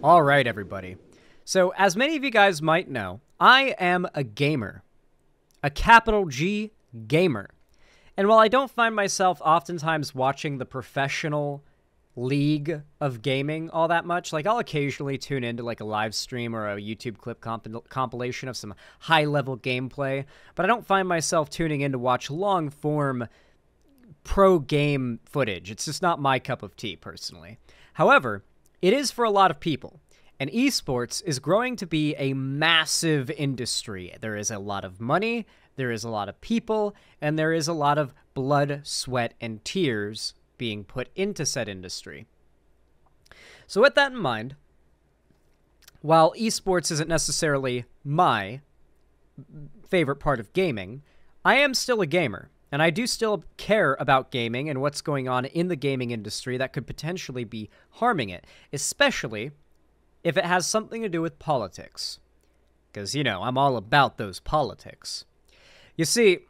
All right, everybody. So, as many of you guys might know, I am a gamer. A capital G gamer. And while I don't find myself oftentimes watching the professional league of gaming all that much, like I'll occasionally tune into like a live stream or a YouTube clip compilation of some high-level gameplay, but I don't find myself tuning in to watch long-form pro game footage. It's just not my cup of tea, personally. However, it is for a lot of people. And esports is growing to be a massive industry. There is a lot of money, there is a lot of people, and there is a lot of blood, sweat, and tears being put into said industry. So with that in mind, while esports isn't necessarily my favorite part of gaming, I am still a gamer. And I do still care about gaming and what's going on in the gaming industry that could potentially be harming it, especially if it has something to do with politics. Because, you know, I'm all about those politics. You see,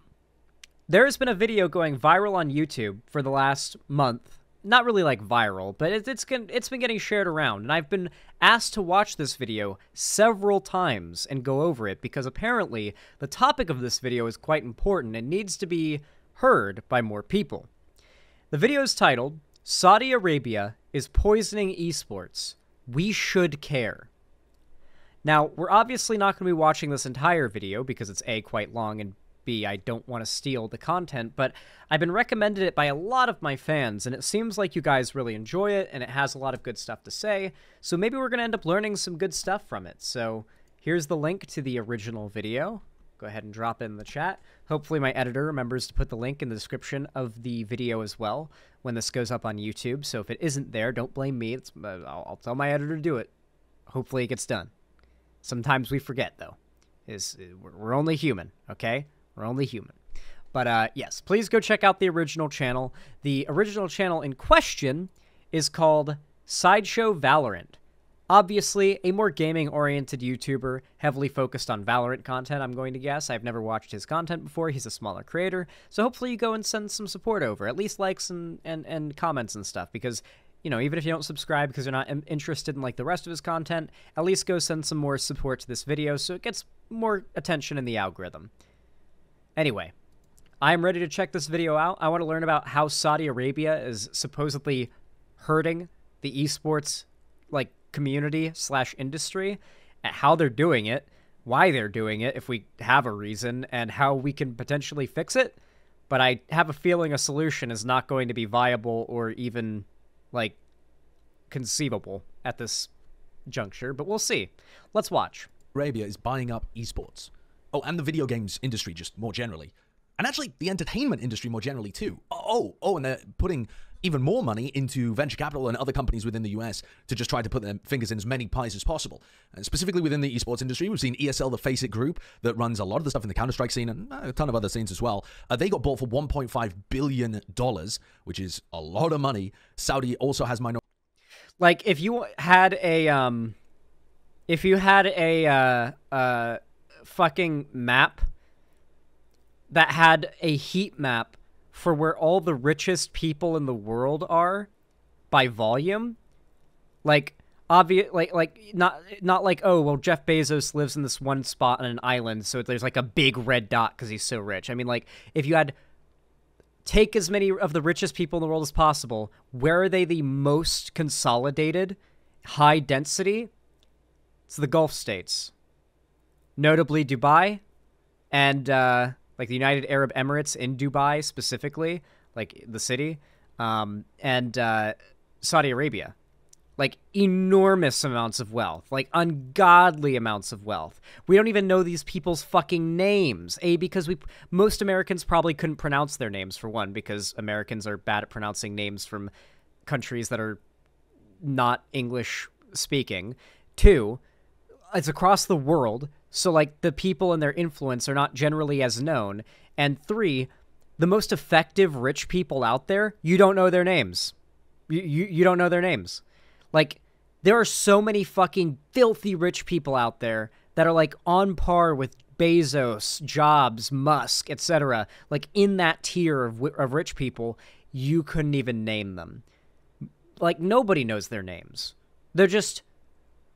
there has been a video going viral on YouTube for the last month. Not really like viral, but it's been getting shared around. And I've been asked to watch this video several times and go over it because apparently the topic of this video is quite important and needs to be heard by more people. The video is titled, Saudi Arabia is Poisoning Esports. We should care. Now, we're obviously not going to be watching this entire video because it's A, quite long, and B, I don't want to steal the content, but I've been recommended it by a lot of my fans, and it seems like you guys really enjoy it, and it has a lot of good stuff to say, so maybe we're going to end up learning some good stuff from it. So here's the link to the original video. Go ahead and drop it in the chat. Hopefully my editor remembers to put the link in the description of the video as well when this goes up on YouTube, so if it isn't there, don't blame me. I'll tell my editor to do it. Hopefully it gets done. Sometimes we forget, though. We're only human, okay? We're only human. But yes, please go check out the original channel. The original channel in question is called Sideshow Valorant. Obviously, a more gaming-oriented YouTuber, heavily focused on Valorant content, I'm going to guess. I've never watched his content before. He's a smaller creator. So hopefully you go and send some support over, at least likes and comments and stuff, because, you know, even if you don't subscribe because you're not interested in, like, the rest of his content, at least go send some more support to this video so it gets more attention in the algorithm. Anyway, I'm ready to check this video out. I want to learn about how Saudi Arabia is supposedly hurting the esports, like, community / industry, at how they're doing it, why they're doing it, if we have a reason, and how we can potentially fix it. But I have a feeling a solution is not going to be viable or even, like, conceivable at this juncture, but we'll see. Let's watch. Arabia is buying up esports. Oh, and the video games industry just more generally. And actually, the entertainment industry more generally, too. And they're putting even more money into venture capital and other companies within the US to just try to put their fingers in as many pies as possible. And specifically within the esports industry, we've seen ESL, the Face It group, that runs a lot of the stuff in the Counter-Strike scene and a ton of other scenes as well. They got bought for $1.5 billion, which is a lot of money. Saudi also has minority... Like, if you had a fucking map that had a heat map for where all the richest people in the world are by volume, like not like, oh well, Jeff Bezos lives in this one spot on an island, so there's like a big red dot because he's so rich. I mean, like, if you had take as many of the richest people in the world as possible, where are they the most consolidated, high density? It's the Gulf states, notably Dubai and like the United Arab Emirates in Dubai specifically, like the city, and Saudi Arabia. Like, enormous amounts of wealth, like ungodly amounts of wealth. We don't even know these people's fucking names. Because most Americans probably couldn't pronounce their names, for one, because Americans are bad at pronouncing names from countries that are not English speaking. Two, it's across the world, so, like, the people and their influence are not generally as known. And three, the most effective rich people out there, you don't know their names. You don't know their names. Like, there are so many fucking filthy rich people out there that are, like, on par with Bezos, Jobs, Musk, etc. Like, in that tier of rich people, you couldn't even name them. Like, nobody knows their names. They're just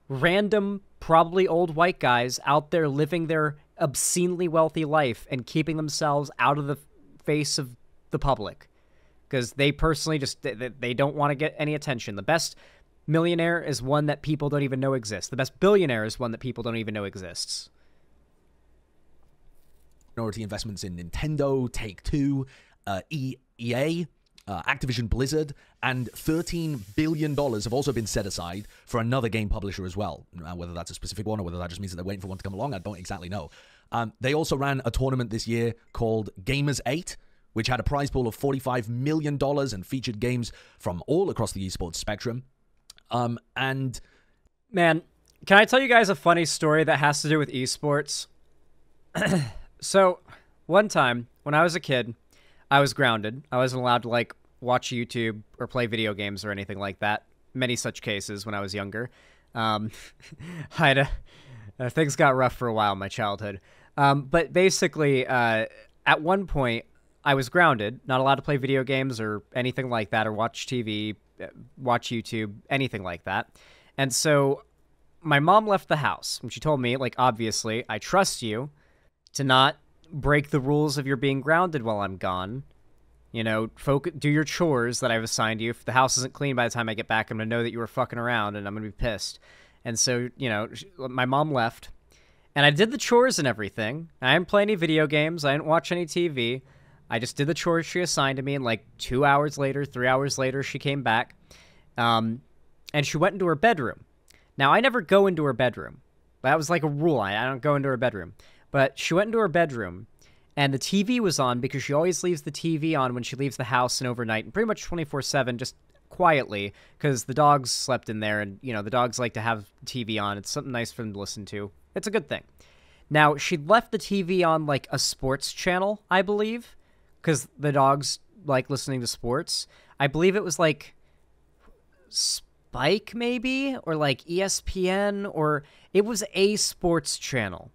random, probably old white guys out there living their obscenely wealthy life and keeping themselves out of the face of the public because they personally just they don't want to get any attention. The best millionaire is one that people don't even know exists. The best billionaire is one that people don't even know exists. Minority investments in Nintendo, Take-Two, EA, Activision Blizzard, and $13 billion have also been set aside for another game publisher as well. Whether that's a specific one or whether that just means that they're waiting for one to come along, I don't exactly know. They also ran a tournament this year called Gamers 8, which had a prize pool of $45 million and featured games from all across the esports spectrum. And man, can I tell you guys a funny story that has to do with esports? So, one time, when I was a kid, I was grounded. I wasn't allowed to, like, watch YouTube or play video games or anything like that. Many such cases when I was younger. Things got rough for a while in my childhood. But basically, at one point, I was grounded, not allowed to play video games or anything like that, or watch TV, watch YouTube, anything like that. And so, my mom left the house, and she told me, like, obviously, I trust you to not break the rules of your being grounded while I'm gone. You know, do your chores that I've assigned you. If the house isn't clean by the time I get back, I'm going to know that you were fucking around, and I'm going to be pissed. And so, you know, my mom left, and I did the chores and everything. I didn't play any video games. I didn't watch any TV. I just did the chores she assigned to me, and like 2 hours later, 3 hours later, she came back, and she went into her bedroom. Now, I never go into her bedroom. That was like a rule. I don't go into her bedroom. But she went into her bedroom, and the TV was on because she always leaves the TV on when she leaves the house and overnight, and pretty much 24/7, just quietly, because the dogs slept in there, and, you know, the dogs like to have TV on. It's something nice for them to listen to. It's a good thing. Now, she left the TV on, like, a sports channel, I believe, because the dogs like listening to sports. I believe it was, like, Spike, maybe? Or, like, ESPN, or it was a sports channel.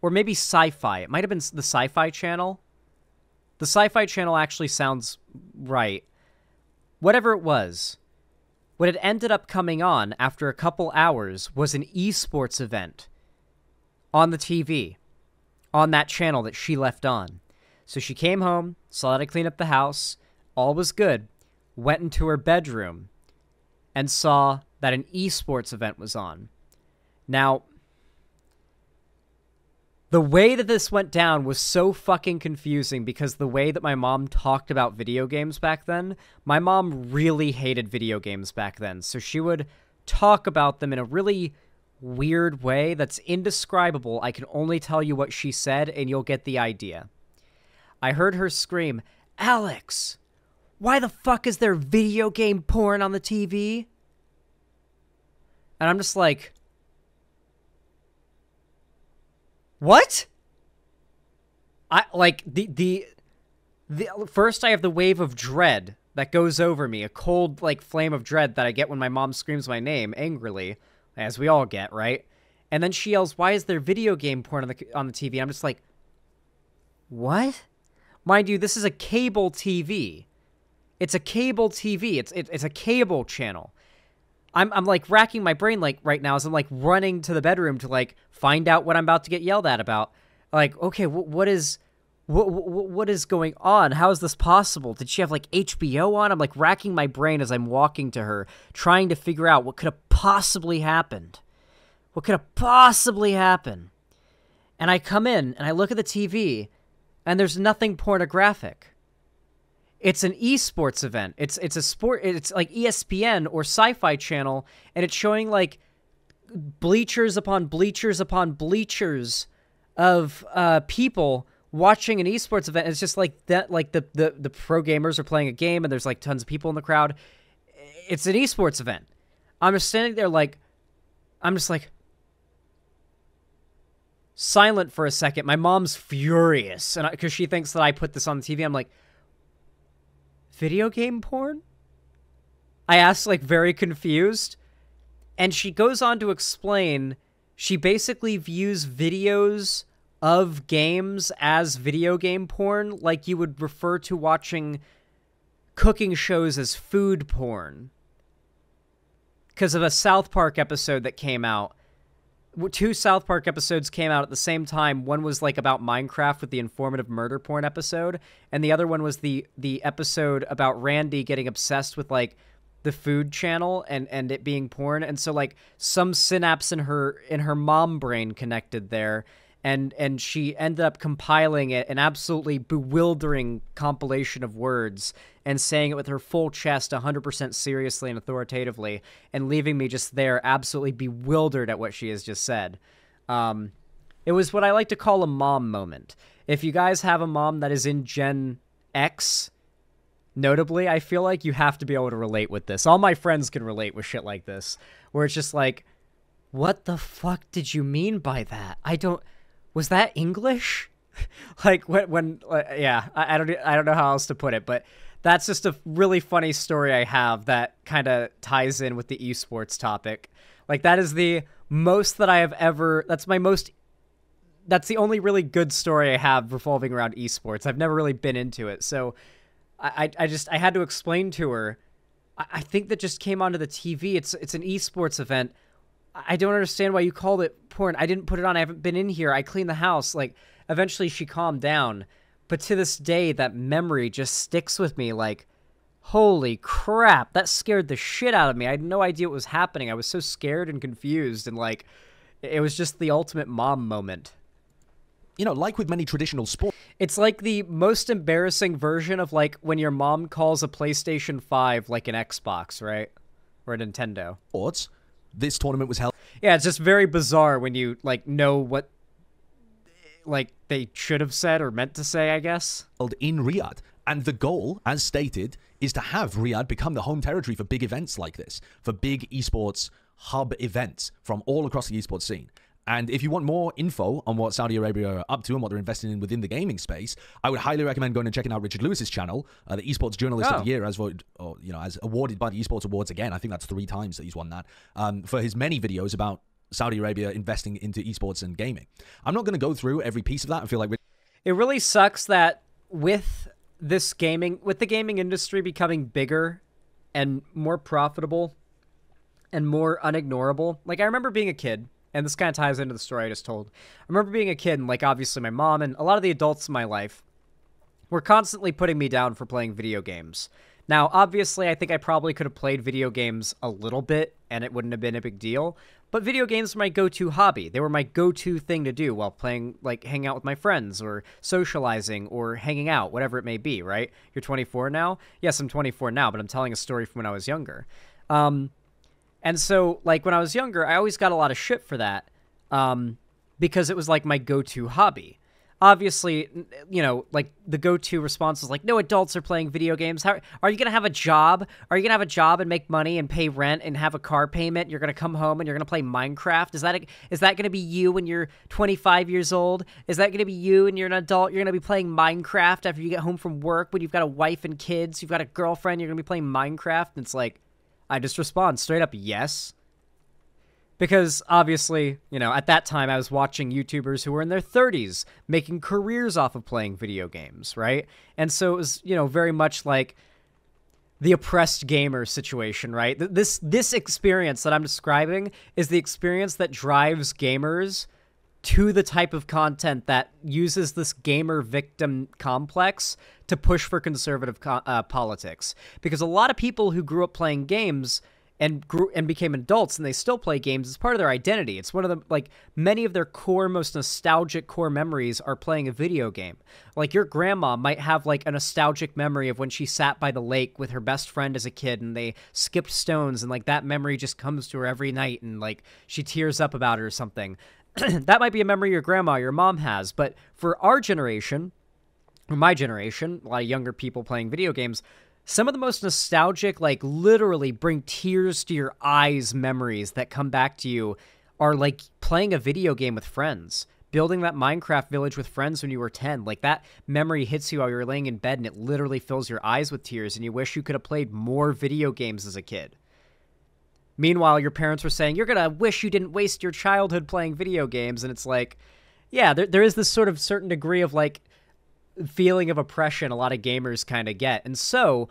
Or maybe Sci-Fi. It might have been the Sci-Fi channel. The Sci-Fi channel actually sounds right. Whatever it was, what had ended up coming on after a couple hours was an esports event on the TV, on that channel that she left on. So she came home, saw that I cleaned up the house, all was good, went into her bedroom, and saw that an esports event was on. Now, the way that this went down was so fucking confusing because the way that my mom talked about video games back then, my mom really hated video games back then. So she would talk about them in a really weird way that's indescribable. I can only tell you what she said and you'll get the idea. I heard her scream, "Alex, why the fuck is there video game porn on the TV?" And I'm just like, what? I like the first I have the wave of dread that goes over me, a cold like flame of dread that I get when my mom screams my name angrily, as we all get, right? And then she yells, "Why is there video game porn on the TV?" I'm just like, what? Mind you, this is a cable TV. It's a cable TV. It's a cable channel. I'm like racking my brain like right now as I'm like running to the bedroom to like find out what I'm about to get yelled at about. Like, okay, what is going on? How is this possible? Did she have like HBO on? I'm like racking my brain as I'm walking to her, trying to figure out what could have possibly happened. What could have possibly happened? And I come in and I look at the TV and there's nothing pornographic. It's an esports event. It's a sport. It's like ESPN or Sci-Fi Channel, and it's showing like bleachers upon bleachers upon bleachers of people watching an esports event. It's just like that. Like the pro gamers are playing a game, and there's like tons of people in the crowd. It's an esports event. I'm just standing there like, I'm just like silent for a second. My mom's furious, and because she thinks that I put this on the TV. I'm like, video game porn? I asked, like, very confused. And she goes on to explain she basically views videos of games as video game porn, like you would refer to watching cooking shows as food porn. because of a South Park episode that came out. Two South Park episodes came out at the same time. One was like about Minecraft with the informative murder porn episode, and the other one was the episode about Randy getting obsessed with like the Food Channel and it being porn. And so like some synapse in her mom brain connected there, and she ended up compiling it, an absolutely bewildering compilation of words, and saying it with her full chest 100% seriously and authoritatively, and leaving me just there absolutely bewildered at what she has just said. It was what I like to call a mom moment. If you guys have a mom that is in Gen X, notably, I feel like you have to be able to relate with this. All my friends can relate with shit like this, where it's just like, what the fuck did you mean by that? Was that English? Like yeah, I don't know how else to put it, but that's just a really funny story I have that kind of ties in with the esports topic. Like that is the most that I have ever, that's the only really good story I have revolving around esports. I've never really been into it. So I had to explain to her, I think that just came onto the TV. It's an esports event. I don't understand why you called it porn. I didn't put it on. I haven't been in here. I cleaned the house. Like, eventually she calmed down. But to this day, that memory just sticks with me. Like, holy crap, that scared the shit out of me. I had no idea what was happening. I was so scared and confused. And, like, it was just the ultimate mom moment. You know, like with many traditional sports. It's like the most embarrassing version of, like, when your mom calls a PlayStation 5 like an Xbox, right? Or a Nintendo. This tournament was held. Yeah, it's just very bizarre when you, like, know what, like, they should have said or meant to say, I guess. In Riyadh. And the goal, as stated, is to have Riyadh become the home territory for big events like this, for big esports hub events from all across the esports scene. And if you want more info on what Saudi Arabia are up to and what they're investing in within the gaming space, I would highly recommend going and checking out Richard Lewis's channel, the Esports Journalist of the Year, as awarded by the Esports Awards again. I think that's 3 times that he's won that, for his many videos about Saudi Arabia investing into esports and gaming. I'm not going to go through every piece of that. I feel like it really sucks that with the gaming industry becoming bigger and more profitable and more unignorable. Like, I remember being a kid. And this kind of ties into the story I just told. I remember being a kid, and, like, obviously my mom and a lot of the adults in my life were constantly putting me down for playing video games. Now, obviously, I think I probably could have played video games a little bit, and it wouldn't have been a big deal. But video games were my go-to hobby. They were my go-to thing to do while playing, like, hanging out with my friends or socializing or hanging out, whatever it may be, right? You're 24 now? Yes, I'm 24 now, but I'm telling a story from when I was younger. And so, like, when I was younger, I always got a lot of shit for that, because it was, like, my go-to hobby. Obviously, you know, like, the go-to response was, like, no adults are playing video games. How are you going to have a job? Are you going to have a job and make money and pay rent and have a car payment? You're going to come home and you're going to play Minecraft? Is that going to be you when you're 25 years old? Is that going to be you when you're an adult? You're going to be playing Minecraft after you get home from work when you've got a wife and kids, you've got a girlfriend, you're going to be playing Minecraft? And it's like, I just respond straight up yes. Because obviously, you know, at that time I was watching YouTubers who were in their 30s making careers off of playing video games, right? And so it was, you know, very much like the oppressed gamer situation, right? This experience that I'm describing is the experience that drives gamers to the type of content that uses this gamer victim complex to push for conservative politics. Because a lot of people who grew up playing games and became adults and they still play games as part of their identity. It's one of the, like, many of their most nostalgic core memories are playing a video game. Like, your grandma might have, like, a nostalgic memory of when she sat by the lake with her best friend as a kid and they skipped stones, and, like, that memory just comes to her every night and, like, she tears up about it or something. That might be a memory your grandma or your mom has, but for our generation, or my generation, a lot of younger people playing video games, some of the most nostalgic, like, literally bring tears to your eyes memories that come back to you are, like, playing a video game with friends, building that Minecraft village with friends when you were 10. Like, that memory hits you while you're laying in bed and it literally fills your eyes with tears and you wish you could have played more video games as a kid. Meanwhile, your parents were saying, you're going to wish you didn't waste your childhood playing video games. And it's like, yeah, there is this sort of certain degree of, like, feeling of oppression a lot of gamers kind of get. And so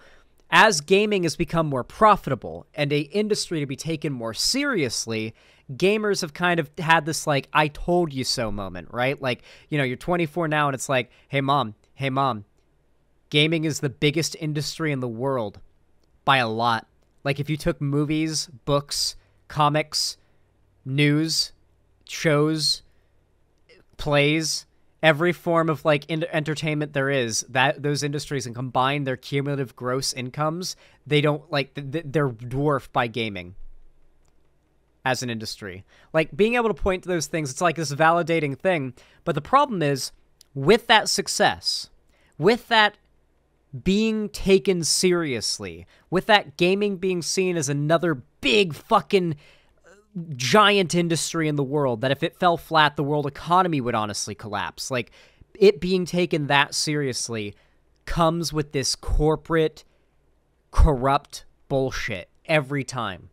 as gaming has become more profitable and a industry to be taken more seriously, gamers have kind of had this, like, I told you so moment, right? Like, you know, you're 24 now and it's like, hey mom, gaming is the biggest industry in the world by a lot. Like, if you took movies, books, comics, news, shows, plays, every form of, like, entertainment there is, that those industries, and combine their cumulative gross incomes, they don't, like, they're dwarfed by gaming as an industry. Like, being able to point to those things, it's like this validating thing. But the problem is, with that success, with that being taken seriously, with that gaming being seen as another big fucking giant industry in the world, that if it fell flat, the world economy would honestly collapse. Like, it being taken that seriously comes with this corporate, corrupt bullshit every time.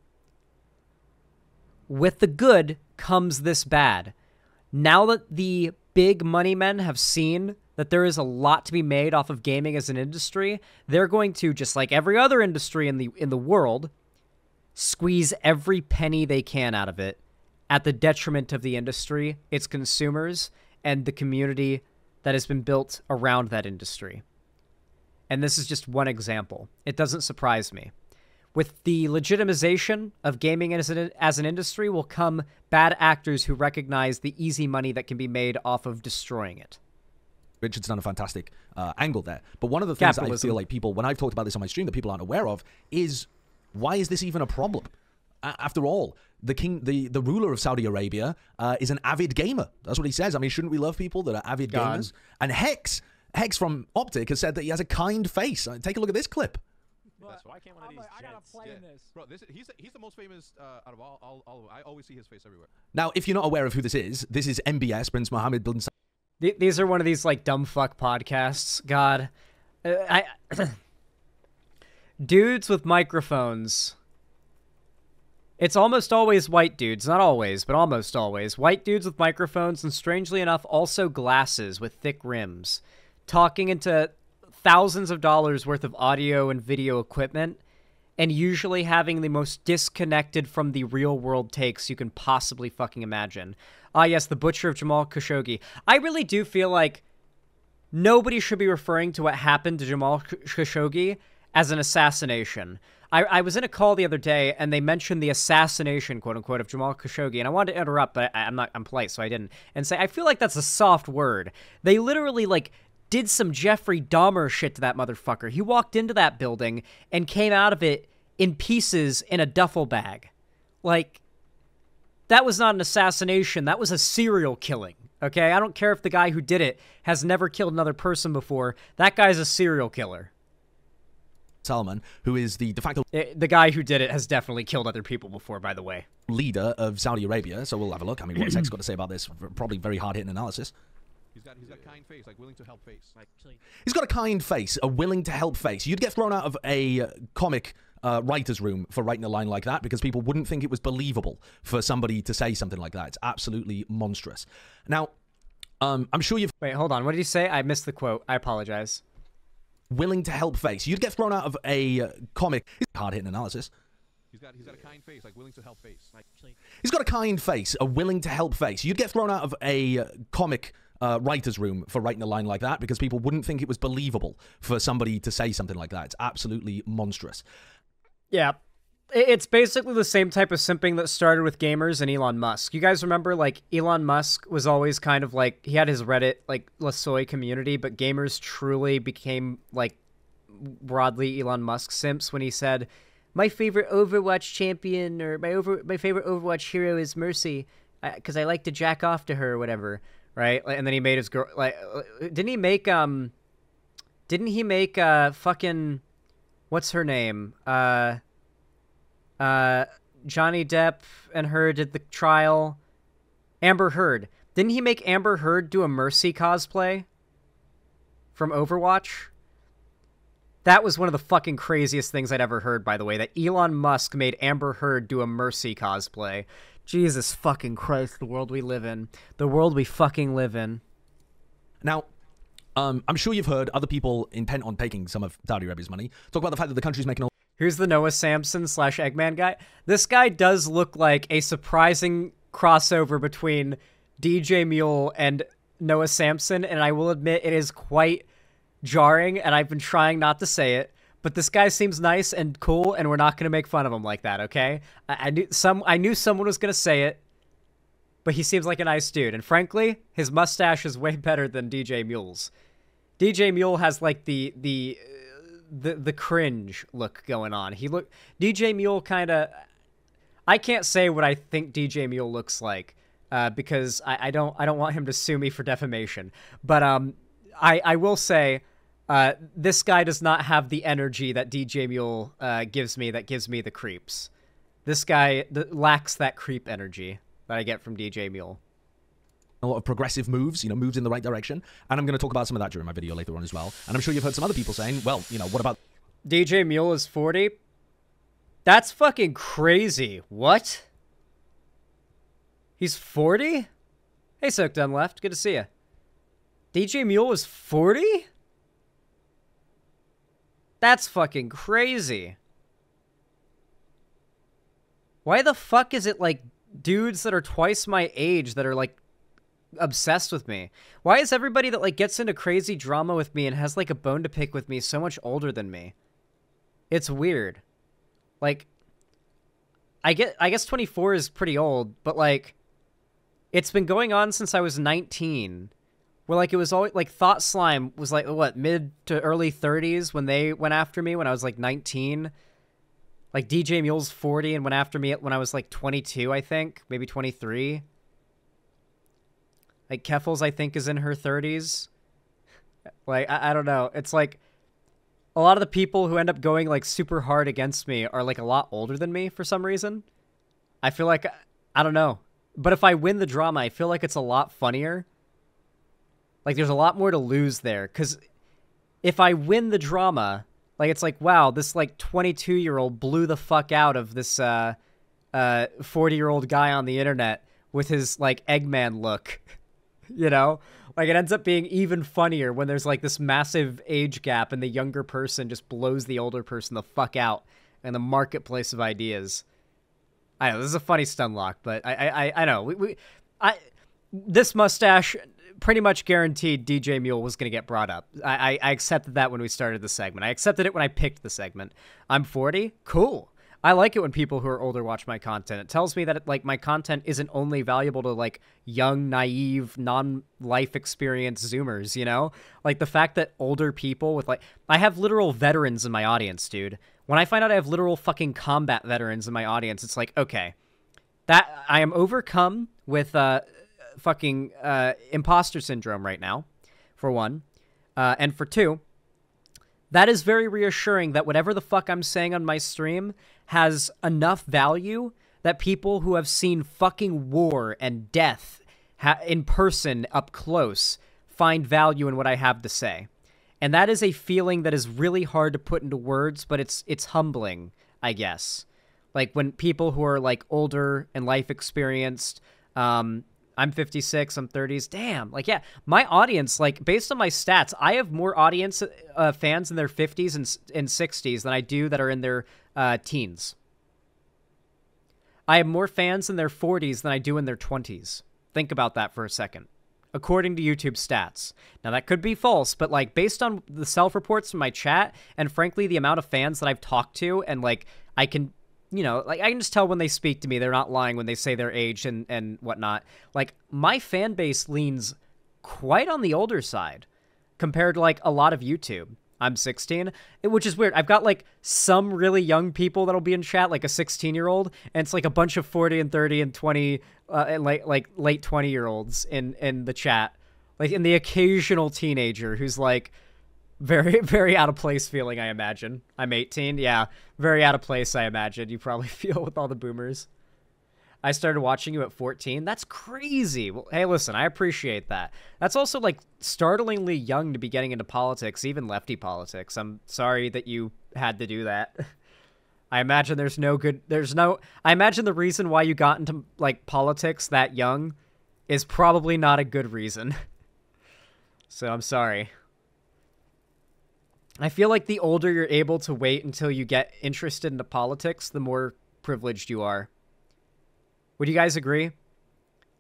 With the good comes this bad. Now that the big money men have seen that there is a lot to be made off of gaming as an industry, they're going to, just like every other industry in the world, squeeze every penny they can out of it at the detriment of the industry, its consumers, and the community that has been built around that industry. And this is just one example. It doesn't surprise me. With the legitimization of gaming as an industry will come bad actors who recognize the easy money that can be made off of destroying it. Richard's done a fantastic angle there. But one of the things that I feel like people, when I've talked about this on my stream, that people aren't aware of is, why is this even a problem? After all, the ruler of Saudi Arabia is an avid gamer. That's what he says. I mean, shouldn't we love people that are avid gamers? And Hex from Optic has said that he has a kind face. Take a look at this clip. That's why can't one of these I gotta play in this. Bro, he's the most famous out of all of them. I always see his face everywhere. Now, if you're not aware of who this is MBS, Prince Mohammed bin These are one of these, like, dumb fuck podcasts. God. Dudes with microphones. It's almost always white dudes. Not always, but almost always. White dudes with microphones, and strangely enough, also glasses with thick rims. Talking into thousands of dollars worth of audio and video equipment, and usually having the most disconnected from the real world takes you can possibly fucking imagine. Ah, yes, the butcher of Jamal Khashoggi. I really do feel like nobody should be referring to what happened to Jamal Khashoggi as an assassination. I was in a call the other day, and they mentioned the assassination, quote-unquote, of Jamal Khashoggi, and I wanted to interrupt, but I'm polite, so I didn't, and say, I feel like that's a soft word. They literally, like, did some Jeffrey Dahmer shit to that motherfucker. He walked into that building and came out of it in pieces in a duffel bag. Like, that was not an assassination. That was a serial killing, okay? I don't care if the guy who did it has never killed another person before. That guy's a serial killer. Salman, who is the de facto... The guy who did it has definitely killed other people before, by the way. ...leader of Saudi Arabia, so we'll have a look. I mean, what's Hex got to say about this? Probably very hard-hitting analysis. He's got a kind face, like willing to help face. He's got a kind face, a willing to help face. You'd get thrown out of a comic writer's room for writing a line like that because people wouldn't think it was believable for somebody to say something like that. It's absolutely monstrous. Now, I'm sure you've... Wait, hold on. What did you say? I missed the quote. I apologize. Willing to help face. You'd get thrown out of a comic... Hard-hitting analysis. He's got a kind face, like willing to help face. He's got a kind face, a willing to help face. You'd get thrown out of a comic writer's room for writing a line like that because people wouldn't think it was believable for somebody to say something like that. It's absolutely monstrous. Yeah. It's basically the same type of simping that started with gamers and Elon Musk. You guys remember, like, Elon Musk was always kind of like, he had his Reddit, like, Lasoy community, but gamers truly became, like, broadly Elon Musk simps when he said, my favorite Overwatch champion, or my favorite Overwatch hero is Mercy, because I like to jack off to her or whatever, right? And then he made his girl, like, didn't he make fucking, what's her name? Johnny Depp and her did the trial. Amber Heard. Didn't he make Amber Heard do a Mercy cosplay from Overwatch? That was one of the fucking craziest things I'd ever heard, by the way, that Elon Musk made Amber Heard do a Mercy cosplay. Jesus fucking Christ, the world we live in. The world we fucking live in. Now, I'm sure you've heard other people intent on taking some of Saudi Arabia's money talk about the fact that the country's making all. Here's the Noah Samson / Eggman guy. This guy does look like a surprising crossover between DJ Mule and Noah Samson, and I will admit it is quite jarring, and I've been trying not to say it, but this guy seems nice and cool, and we're not going to make fun of him like that, okay? I knew someone was going to say it, but he seems like a nice dude, and frankly, his mustache is way better than DJ Mule's. DJ Mule has like the cringe look going on. DJ Mule kind of, I can't say what I think DJ Mule looks like because I don't want him to sue me for defamation. But I will say this guy does not have the energy that DJ Mule gives me, that gives me the creeps. This guy lacks that creep energy that I get from DJ Mule. A lot of progressive moves, moves in the right direction. And I'm going to talk about some of that during my video later on as well. And I'm sure you've heard some other people saying, well, what about... DJ Mule is 40? That's fucking crazy. What? He's 40? Hey, Soak Done Left. Good to see you. DJ Mule is 40? That's fucking crazy. Why the fuck is it like dudes that are twice my age that are like obsessed with me? Why is everybody that like gets into crazy drama with me and has like a bone to pick with me so much older than me? It's weird. Like, I guess 24 is pretty old, but like, it's been going on since I was 19. Where like it was always like Thought Slime was like what, mid to early 30s when they went after me when I was like 19. Like DJ Mule's 40 and went after me when I was like 22, I think, maybe 23. Like, Keffels, I think, is in her 30s. Like, I don't know. It's like, a lot of the people who end up going, like, super hard against me are, like, a lot older than me for some reason. I feel like, I don't know. But if I win the drama, I feel like it's a lot funnier. Like, there's a lot more to lose there. Because if I win the drama, like, it's like, wow, this, like, 22-year-old blew the fuck out of this 40-year-old guy on the internet with his, like, Eggman look. Like, it ends up being even funnier when there's like this massive age gap and the younger person just blows the older person the fuck out in the marketplace of ideas. I know this is a funny stun lock, but I know this mustache pretty much guaranteed DJ Mule was gonna get brought up. I accepted that when we started the segment. I accepted it when I picked the segment. I'm 40. Cool. I like it when people who are older watch my content. It tells me that like my content isn't only valuable to like young, naive, non-life experience Zoomers, Like the fact that older people with like, I have literal veterans in my audience, dude. When I find out I have literal fucking combat veterans in my audience, it's like, okay, that I am overcome with fucking imposter syndrome right now, for one. And for two, that is very reassuring that whatever the fuck I'm saying on my stream has enough value that people who have seen fucking war and death in person up close find value in what I have to say. And that is a feeling that is really hard to put into words, but it's humbling, I guess. Like when people who are like older and life experienced, I'm 56, I'm 30s. Damn. Like, yeah, my audience, like, based on my stats, I have more audience fans in their 50s and 60s than I do that are in their teens. I have more fans in their 40s than I do in their 20s. Think about that for a second. According to YouTube stats. Now, that could be false, but, like, based on the self-reports from my chat and, frankly, the amount of fans that I've talked to and, like, I can... like, I can just tell when they speak to me, they're not lying when they say their age and whatnot. Like, my fan base leans quite on the older side compared to, like, a lot of YouTube. I'm 16, which is weird. I've got, like, some really young people that'll be in chat, like a 16-year-old, and it's, like, a bunch of 40 and 30 and 20, and, late 20-year-olds in the chat. Like, and the occasional teenager who's, like... Very, very out of place feeling, I imagine. I'm 18. Yeah, very out of place, I imagine. You probably feel with all the boomers. I started watching you at 14. That's crazy. Well, hey, listen, I appreciate that. That's also, like, startlingly young to be getting into politics, even lefty politics. I'm sorry that you had to do that. I imagine I imagine the reason why you got into, like, politics that young is probably not a good reason. So I'm sorry. I feel like the older you're able to wait until you get interested into politics, the more privileged you are. Would you guys agree?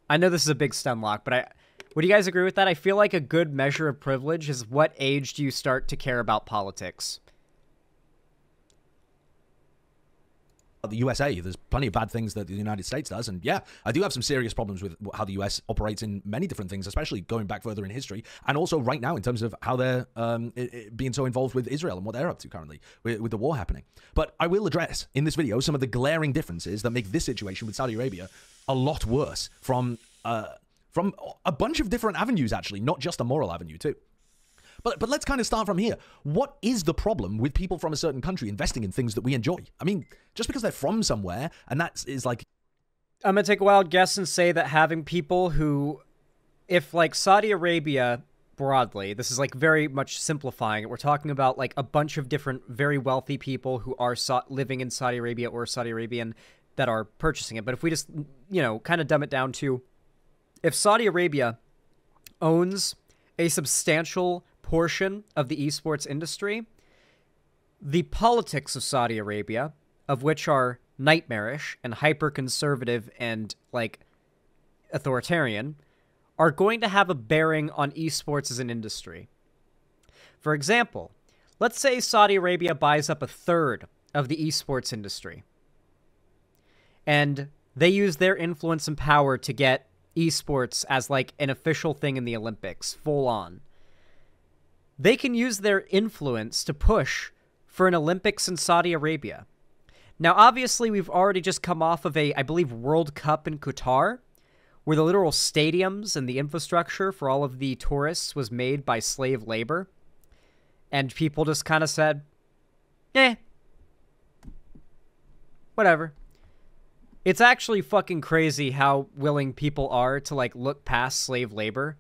I know this is a big stun lock, but would you guys agree with that? I feel like a good measure of privilege is what age do you start to care about politics? The USA, there's plenty of bad things that the United States does, and yeah, I do have some serious problems with how the US operates in many different things, especially going back further in history, and also right now in terms of how they're being so involved with Israel and what they're up to currently with the war happening. But I will address in this video some of the glaring differences that make this situation with Saudi Arabia a lot worse from a bunch of different avenues, actually, not just a moral avenue too. But let's kind of start from here. What is the problem with people from a certain country investing in things that we enjoy? I mean, just because they're from somewhere, and that is like... I'm going to take a wild guess and say that having people who, if like Saudi Arabia broadly, this is like very much simplifying it. We're talking about like a bunch of different very wealthy people who are living in Saudi Arabia or Saudi Arabian that are purchasing it. But if we just, you know, kind of dumb it down to, if Saudi Arabia owns a substantial portion of the esports industry, the politics of Saudi Arabia, of which are nightmarish and hyper-conservative and, like, authoritarian, are going to have a bearing on esports as an industry. For example, let's say Saudi Arabia buys up a third of the esports industry, and they use their influence and power to get esports as, like, an official thing in the Olympics, full on. They can use their influence to push for an Olympics in Saudi Arabia. Now, obviously, we've already just come off of I believe, World Cup in Qatar, where the literal stadiums and the infrastructure for all of the tourists was made by slave labor. And people just kind of said, whatever. It's actually fucking crazy how willing people are to, like, look past slave labor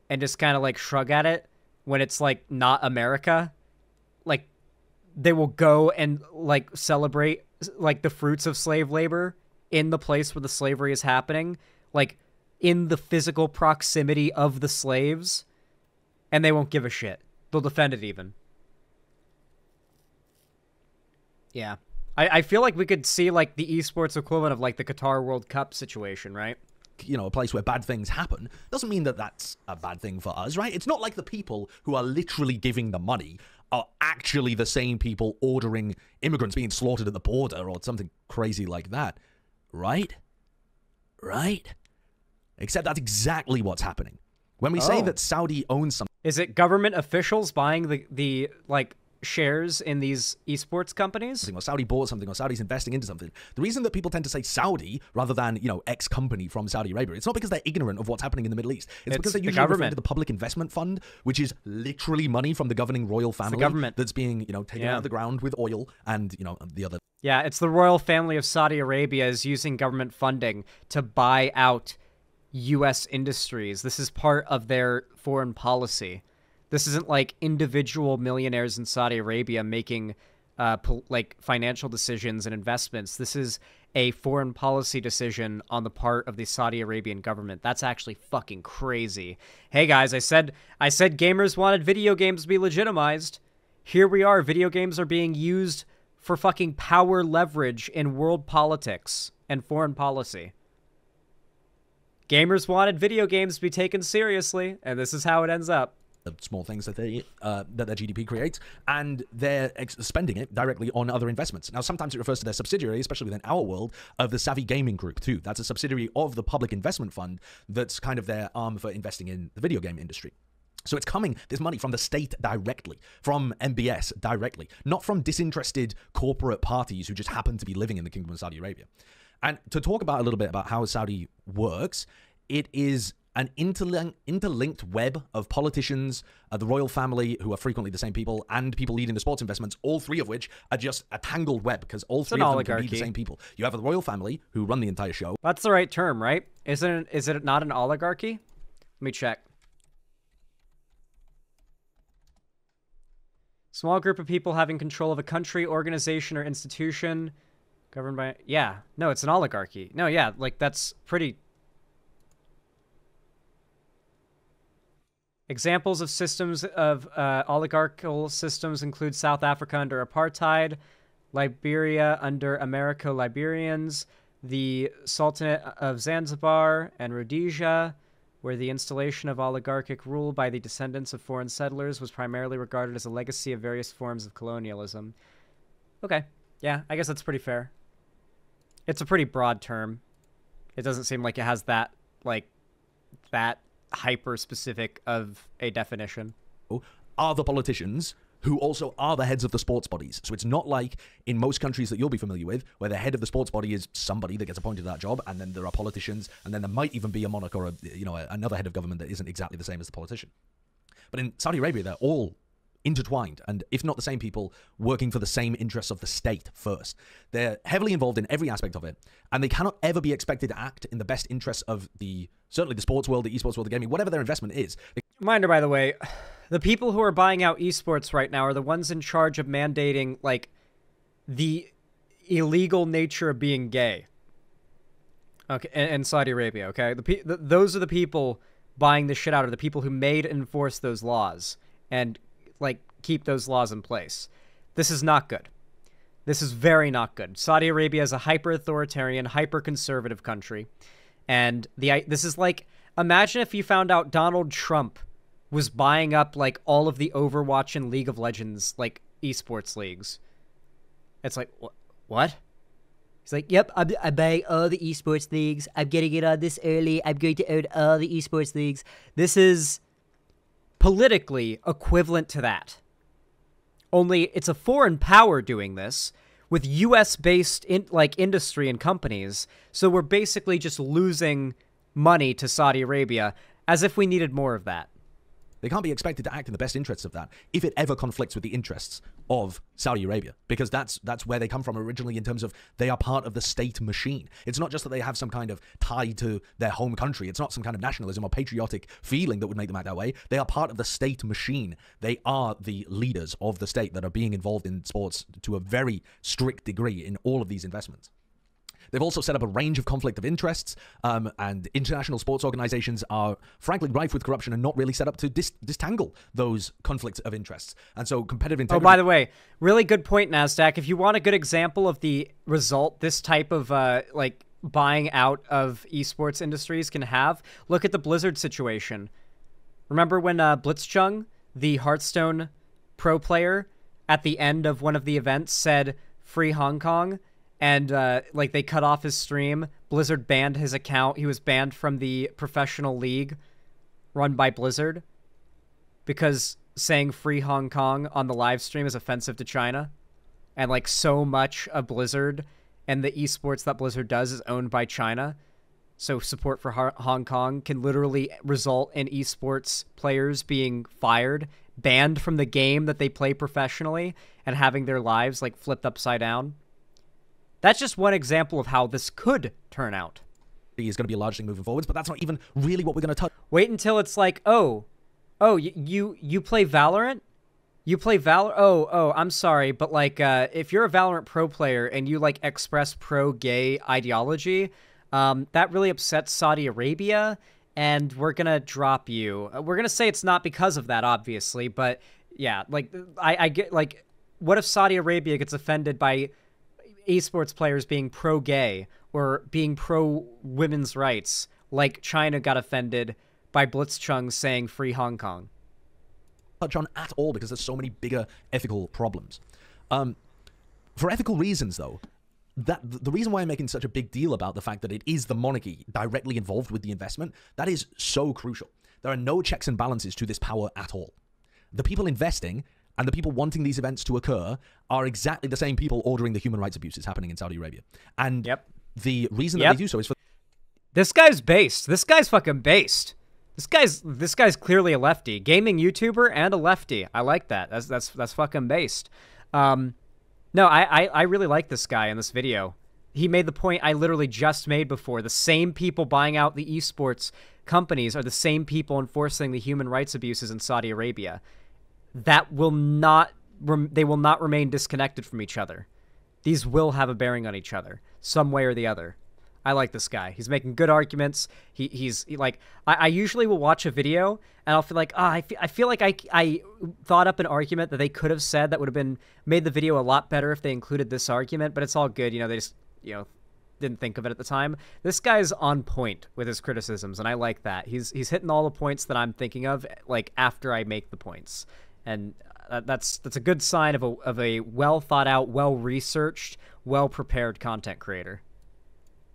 and just kind of, like, shrug at it. When it's, like, not America, like, they will go and, like, celebrate, like, the fruits of slave labor in the place where the slavery is happening, like, in the physical proximity of the slaves, and they won't give a shit. They'll defend it even. Yeah. I feel like we could see, like, the esports equivalent of, like, the Qatar World Cup situation, right? You know, a place where bad things happen doesn't mean that that's a bad thing for us, right? It's not like the people who are literally giving the money are actually the same people ordering immigrants being slaughtered at the border or something crazy like that, right? Right? Except that's exactly what's happening. When we say that Saudi owns something... Is it government officials buying the like, shares in these esports companies? Or Saudi bought something, or Saudi's investing into something. The reason that people tend to say Saudi rather than, you know, X company from Saudi Arabia, it's not because they're ignorant of what's happening in the Middle East. It's because they usually refer to the Public Investment Fund, which is literally money from the governing royal family that's being, you know, taken out of the ground with oil and, you know, the other. Yeah, it's the royal family of Saudi Arabia is using government funding to buy out U.S. industries. This is part of their foreign policy. This isn't like individual millionaires in Saudi Arabia making like financial decisions and investments. This is a foreign policy decision on the part of the Saudi Arabian government. That's actually fucking crazy. Hey guys, I said gamers wanted video games to be legitimized. Here we are. Video games are being used for fucking power leverage in world politics and foreign policy. Gamers wanted video games to be taken seriously, and this is how it ends up. Small things that that their GDP creates, and they're spending it directly on other investments. Now, sometimes it refers to their subsidiary, especially within our world, of the Savvy Gaming Group, too. That's a subsidiary of the Public Investment Fund that's kind of their arm for investing in the video game industry. So it's coming, this money, from the state directly, from MBS directly, not from disinterested corporate parties who just happen to be living in the Kingdom of Saudi Arabia. And to talk about a little bit about how Saudi works, it is an interlinked web of politicians, the royal family, who are frequently the same people, and people leading the sports investments, all three of which are just a tangled web, because all three of them can be the same people. You have the royal family, who run the entire show. That's the right term, right? Is it not an oligarchy? Let me check. Small group of people having control of a country, organization, or institution governed by... Yeah. No, it's an oligarchy. No, yeah, like, that's pretty... Examples of systems of oligarchical systems include South Africa under apartheid, Liberia under Americo-Liberians, the Sultanate of Zanzibar and Rhodesia, where the installation of oligarchic rule by the descendants of foreign settlers was primarily regarded as a legacy of various forms of colonialism. Okay, yeah, I guess that's pretty fair. It's a pretty broad term. It doesn't seem like it has that, like, that hyper-specific of a definition. Are the politicians who also are the heads of the sports bodies. So it's not like in most countries that you'll be familiar with, where the head of the sports body is somebody that gets appointed to that job, and then there are politicians, and then there might even be a monarch or another head of government that isn't exactly the same as the politician. But in Saudi Arabia, they're all intertwined, and if not the same people, working for the same interests of the state first. They're heavily involved in every aspect of it, and they cannot ever be expected to act in the best interests of certainly the sports world, the esports world, the gaming, whatever their investment is. Reminder, by the way, the people who are buying out esports right now are the ones in charge of mandating, like, the illegal nature of being gay. Okay, in Saudi Arabia, okay? Those are the people buying the shit out of the people who made and enforced those laws and, like, keep those laws in place. This is not good. This is very not good. Saudi Arabia is a hyper-authoritarian, hyper-conservative country. And this is like, imagine if you found out Donald Trump was buying up, like, all of the Overwatch and League of Legends, like, esports leagues. It's like, what? He's like, yep, I'm buying all the esports leagues. I'm getting it on this early. I'm going to own all the esports leagues. This is politically equivalent to that. Only it's a foreign power doing this with US-based industry and companies. So we're basically just losing money to Saudi Arabia as if we needed more of that. They can't be expected to act in the best interests of that if it ever conflicts with the interests of Saudi Arabia, because that's where they come from originally in terms of they are part of the state machine. It's not just that they have some kind of tie to their home country. It's not some kind of nationalism or patriotic feeling that would make them act that way. They are part of the state machine. They are the leaders of the state that are being involved in sports to a very strict degree in all of these investments. They've also set up a range of conflict of interests, and international sports organizations are frankly rife with corruption and not really set up to distangle those conflicts of interests. And so competitive integrity... Oh, by the way, really good point, NASDAQ. If you want a good example of the result this type of, buying out of esports industries can have, look at the Blizzard situation. Remember when Blitzchung, the Hearthstone pro player, at the end of one of the events said, "Free Hong Kong"? And, they cut off his stream. Blizzard banned his account. He was banned from the professional league run by Blizzard because saying "Free Hong Kong" on the live stream is offensive to China. And, so much of Blizzard and the esports that Blizzard does is owned by China. So support for Hong Kong can literally result in esports players being fired, banned from the game that they play professionally, and having their lives, flipped upside down. That's just one example of how this could turn out. Is going to be a large thing moving forwards, but that's not even really what we're going to touch. Wait until it's like, you play Valorant? You play Oh, I'm sorry, but if you're a Valorant pro player and you express pro-gay ideology, that really upsets Saudi Arabia, and we're gonna drop you. We're gonna say it's not because of that, obviously, but yeah, I get what if Saudi Arabia gets offended by esports players being pro-gay or being pro-women's rights, like China got offended by Blitzchung saying "Free Hong Kong"? Touch on at all because there's so many bigger ethical problems. For ethical reasons, though, the reason why I'm making such a big deal about the fact that it is the monarchy directly involved with the investment, that is so crucial. There are no checks and balances to this power at all. The people investing and the people wanting these events to occur are exactly the same people ordering the human rights abuses happening in Saudi Arabia. And the reason that they do so is for... This guy's based. This guy's fucking based. This guy's clearly a lefty. Gaming YouTuber and a lefty. I like that. That's fucking based. No, I really like this guy in this video. He made the point I literally just made before. The same people buying out the esports companies are the same people enforcing the human rights abuses in Saudi Arabia. They will not remain disconnected from each other. These will have a bearing on each other, some way or the other. I like this guy. He's making good arguments. I usually will watch a video and I'll feel like, I feel like I thought up an argument that they could have said that would have been made the video a lot better if they included this argument, but it's all good. You know, they just, didn't think of it at the time. This guy's on point with his criticisms, and I like that. He's hitting all the points that I'm thinking of, like, after I make the points. And that's a good sign of a well thought out, well researched, well prepared content creator.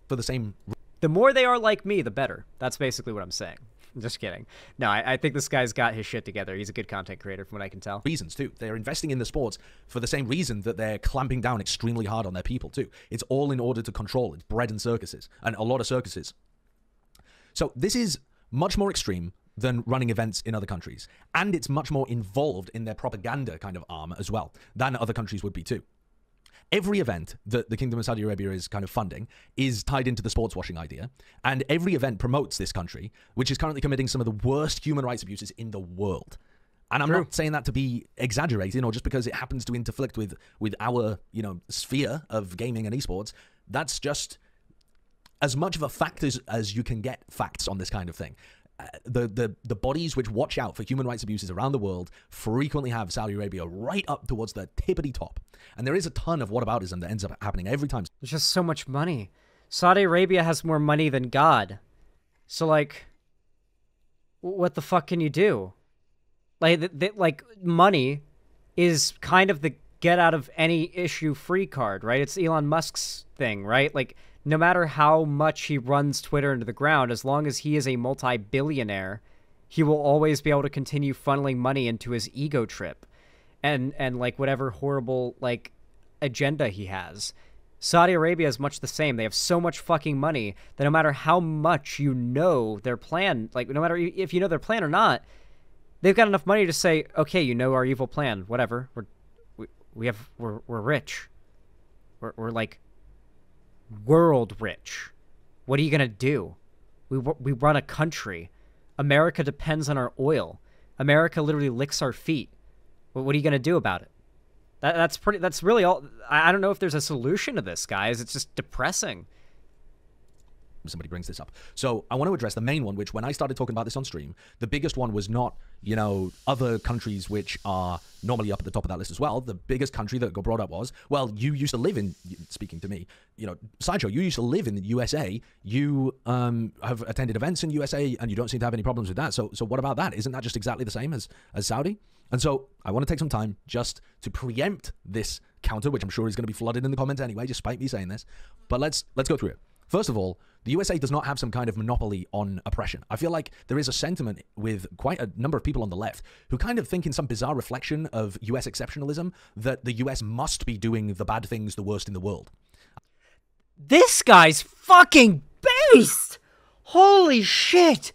For the same, the more they are like me, the better. That's basically what I'm saying. Just kidding. No, I think this guy's got his shit together. He's a good content creator from what I can tell. Reasons too. They're investing in the sports for the same reason that they're clamping down extremely hard on their people too. It's all in order to control. It's bread and circuses, and a lot of circuses. So this is much more extreme than running events in other countries, and it's much more involved in their propaganda kind of arm as well than other countries would be too. Every event that the Kingdom of Saudi Arabia is kind of funding is tied into the sports washing idea, and every event promotes this country, which is currently committing some of the worst human rights abuses in the world. And I'm not saying that to be exaggerating or just because it happens to interflict with our, sphere of gaming and esports. That's just as much of a fact as you can get facts on this kind of thing. The bodies which watch out for human rights abuses around the world frequently have Saudi Arabia right up towards the tippity top. And there is a ton of whataboutism that ends up happening every time. There's just so much money. Saudi Arabia has more money than God. So, like, what the fuck can you do? Like, money is kind of the get out of any issue free card, right? It's Elon Musk's thing, right? Like, no matter how much he runs Twitter into the ground, as long as he is a multi-billionaire, he will always be able to continue funneling money into his ego trip and like whatever horrible like agenda he has. Saudi Arabia is much the same. They have so much fucking money that no matter how much you know their plan, like no matter if you know their plan or not, they've got enough money to say, okay, you know our evil plan, whatever. We're rich. We're like world rich. What are you gonna do? We run a country. America depends on our oil. America literally licks our feet. What are you gonna do about it? That's really all. I don't know if there's a solution to this, guys. It's just depressing. Somebody brings this up. So I want to address the main one, which when I started talking about this on stream, the biggest one was not, other countries which are normally up at the top of that list as well. The biggest country that got brought up was, well, you used to live in, speaking to me, Sideshow, you used to live in the USA. You have attended events in USA and you don't seem to have any problems with that. So what about that? Isn't that just exactly the same as Saudi? And so I want to take some time just to preempt this counter, which I'm sure is going to be flooded in the comments anyway, despite me saying this. But let's go through it. First of all, the USA does not have some kind of monopoly on oppression. I feel like there is a sentiment with quite a number of people on the left who kind of think in some bizarre reflection of US exceptionalism that the US must be doing the bad things the worst in the world. This guy's fucking based! Holy shit!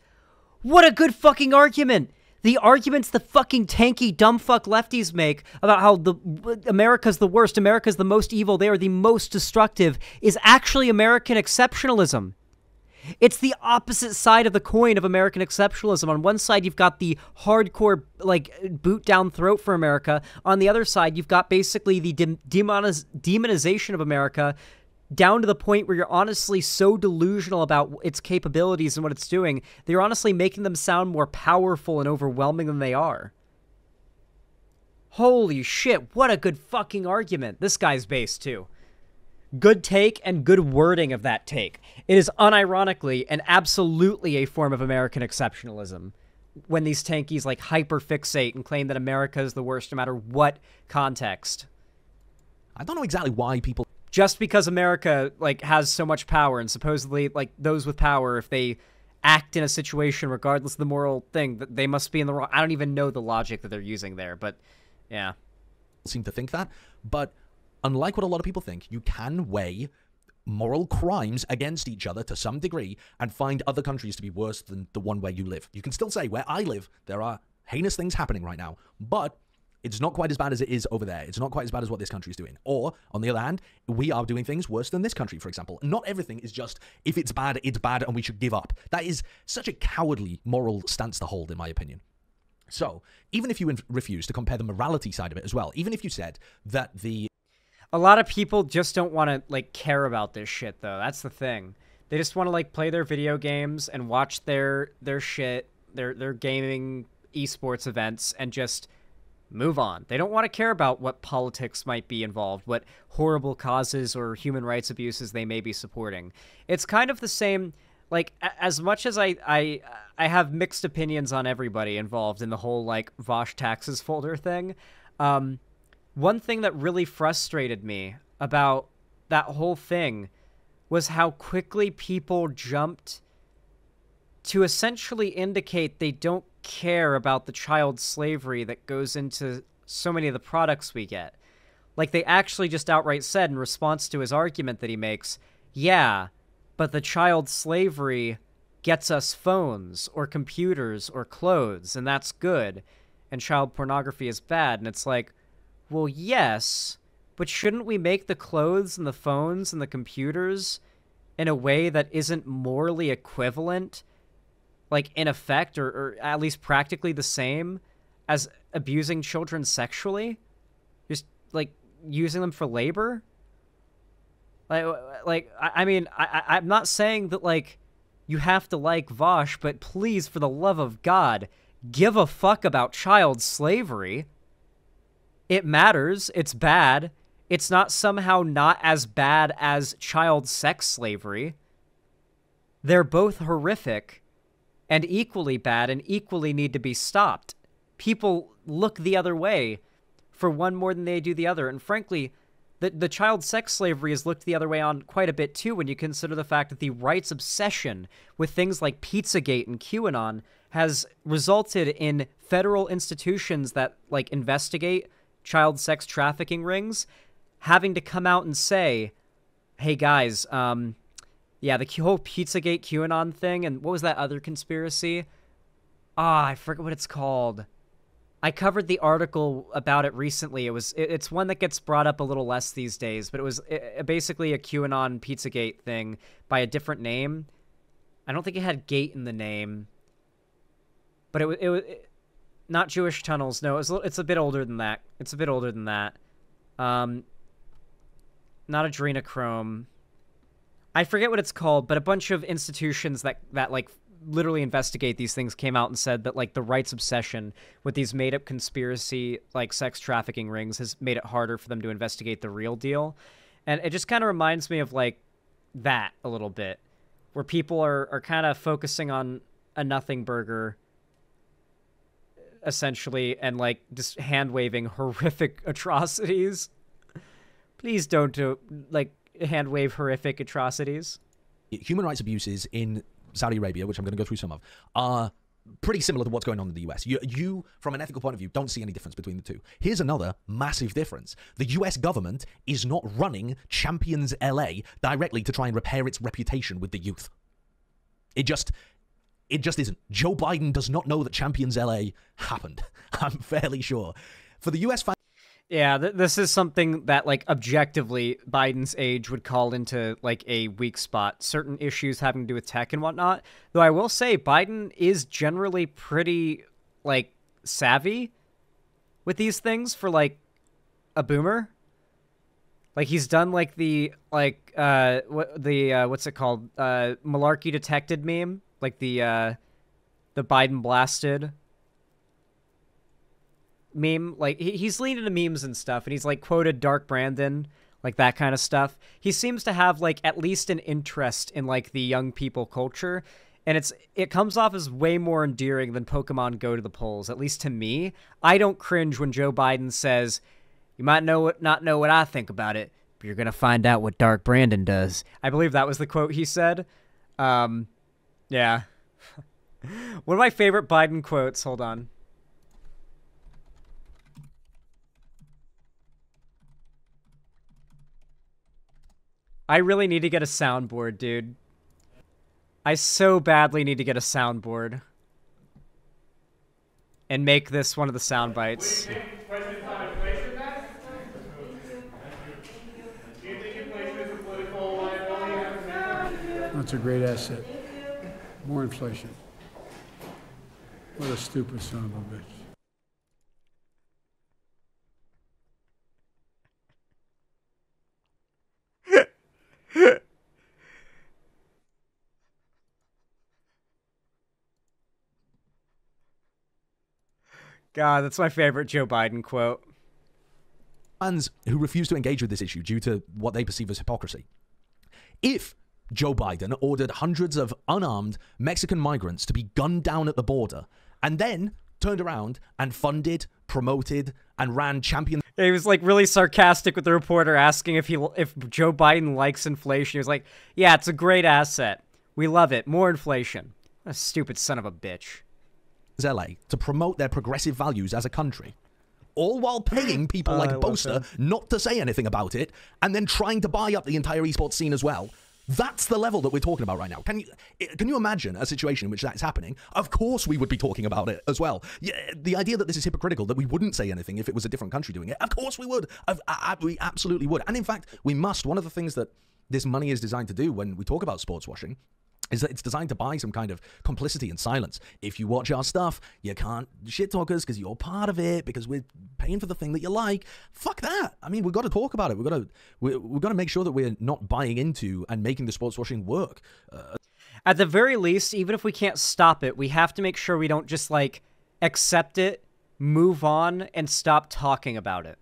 What a good fucking argument! The arguments the fucking tanky dumbfuck lefties make about how America's the worst, America's the most evil, they are the most destructive, is actually American exceptionalism. It's the opposite side of the coin of American exceptionalism. On one side, you've got the hardcore, like, boot down throat for America. On the other side, you've got basically the demonization of America down to the point where you're honestly so delusional about its capabilities and what it's doing that you're honestly making them sound more powerful and overwhelming than they are. Holy shit, what a good fucking argument. This guy's based, too. Good take and good wording of that take. It is unironically and absolutely a form of American exceptionalism when these tankies, like, hyperfixate and claim that America is the worst no matter what context. I don't know exactly why people... Just because America, like, has so much power and supposedly, like, those with power, if they act in a situation regardless of the moral thing, that they must be in the wrong. I don't even know the logic that they're using there, but yeah. Seem to think that, but unlike what a lot of people think, you can weigh moral crimes against each other to some degree and find other countries to be worse than the one where you live. You can still say, where I live, there are heinous things happening right now, but it's not quite as bad as it is over there. It's not quite as bad as what this country is doing. Or, on the other hand, we are doing things worse than this country, for example. Not everything is just, if it's bad, and we should give up. That is such a cowardly moral stance to hold, in my opinion. So, even if you refuse to compare the morality side of it as well, even if you said that the... A lot of people just don't want to, like, care about this shit, though. That's the thing. They just want to like play their video games and watch their shit, their gaming esports events, and just move on. They don't want to care about what politics might be involved, what horrible causes or human rights abuses they may be supporting. It's kind of the same. Like, as much as I have mixed opinions on everybody involved in the whole like Vosh taxes folder thing. One thing that really frustrated me about that whole thing was how quickly people jumped to essentially indicate they don't care about the child slavery that goes into so many of the products we get. Like, they actually just outright said in response to his argument that he makes, yeah, but the child slavery gets us phones or computers or clothes, and that's good, and child pornography is bad. And it's like, well, yes, but shouldn't we make the clothes and the phones and the computers in a way that isn't morally equivalent, like in effect, or at least practically the same as abusing children sexually? Just like using them for labor? I mean, I'm not saying that like you have to like Vosh, but please, for the love of God, give a fuck about child slavery. It matters. It's bad. It's not somehow not as bad as child sex slavery. They're both horrific and equally bad and equally need to be stopped. People look the other way for one more than they do the other. And frankly, the child sex slavery is looked the other way on quite a bit too when you consider the fact that the right's obsession with things like Pizzagate and QAnon has resulted in federal institutions that like investigate child sex trafficking rings having to come out and say, hey guys, yeah, the whole Pizzagate QAnon thing, and what was that other conspiracy? I forget what it's called. I covered the article about it recently. It's one that gets brought up a little less these days, but it was basically a QAnon Pizzagate thing by a different name. I don't think it had gate in the name, but it was not Jewish Tunnels. No, it's a bit older than that. It's a bit older than that. Not adrenochrome. I forget what it's called, but a bunch of institutions that like literally investigate these things came out and said that like the right's obsession with these made-up conspiracy like sex trafficking rings has made it harder for them to investigate the real deal. And it just kind of reminds me of like that a little bit, where people are kind of focusing on a nothing burger essentially and like just hand-waving horrific atrocities. Please don't do like hand-wave horrific atrocities. Human rights abuses in Saudi Arabia, which I'm going to go through some of, are pretty similar to what's going on in the US. You, from an ethical point of view, don't see any difference between the two. Here's another massive difference. The US government is not running Champions LA directly to try and repair its reputation with the youth. It just isn't. Joe Biden does not know that Champions LA happened. I'm fairly sure. For the US... Yeah, this is something that, like, objectively, Biden's age would call into, like, a weak spot. Certain issues having to do with tech and whatnot. Though I will say, Biden is generally pretty, like, savvy with these things for, like, a boomer. Like, he's done, like, the, like, what's it called? Malarkey detected meme. Like, the Biden blasted meme. Like, he's leaned into memes and stuff, and he's like quoted Dark Brandon, like that kind of stuff. He seems to have like at least an interest in like the young people culture, and it comes off as way more endearing than Pokemon Go to the polls, at least to me. I don't cringe when Joe Biden says, you might not know what I think about it, but you're gonna find out what Dark Brandon does. I believe that was the quote he said. Yeah. One of my favorite Biden quotes, hold on. I really need to get a soundboard, dude. I so badly need to get a soundboard. And make this one of the sound bites. That's a great asset. More inflation. What a stupid son of a bitch. God, that's my favorite Joe Biden quote. Fans who refuse to engage with this issue due to what they perceive as hypocrisy. If Joe Biden ordered hundreds of unarmed Mexican migrants to be gunned down at the border and then turned around and funded, promoted, and ran champion... He was like really sarcastic with the reporter asking if Joe Biden likes inflation. He was like, yeah, it's a great asset. We love it. More inflation. What a stupid son of a bitch. LA to promote their progressive values as a country, all while paying people like Boaster not to say anything about it, and then trying to buy up the entire esports scene as well. That's the level that we're talking about right now. Can you imagine a situation in which that's happening? Of course we would be talking about it as well. Yeah, the idea that this is hypocritical, that we wouldn't say anything if it was a different country doing it, of course we would. We absolutely would. And in fact, we must. One of the things that this money is designed to do when we talk about sports washing is that it's designed to buy some kind of complicity and silence. If you watch our stuff, you can't shit talk us because you're part of it, because we're paying for the thing that you like. Fuck that. I mean, we've got to talk about it. We've got to make sure that we're not buying into and making the sports washing work. At the very least, even if we can't stop it, we have to make sure we don't just, like, accept it, move on, and stop talking about it.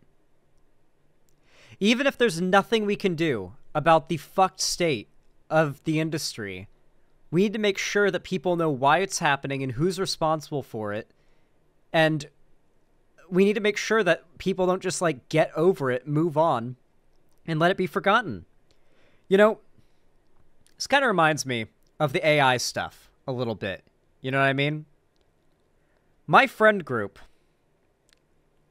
Even if there's nothing we can do about the fucked state of the industry, we need to make sure that people know why it's happening and who's responsible for it. And we need to make sure that people don't just, like, get over it, move on, and let it be forgotten. You know, this kind of reminds me of the AI stuff a little bit. You know what I mean? My friend group,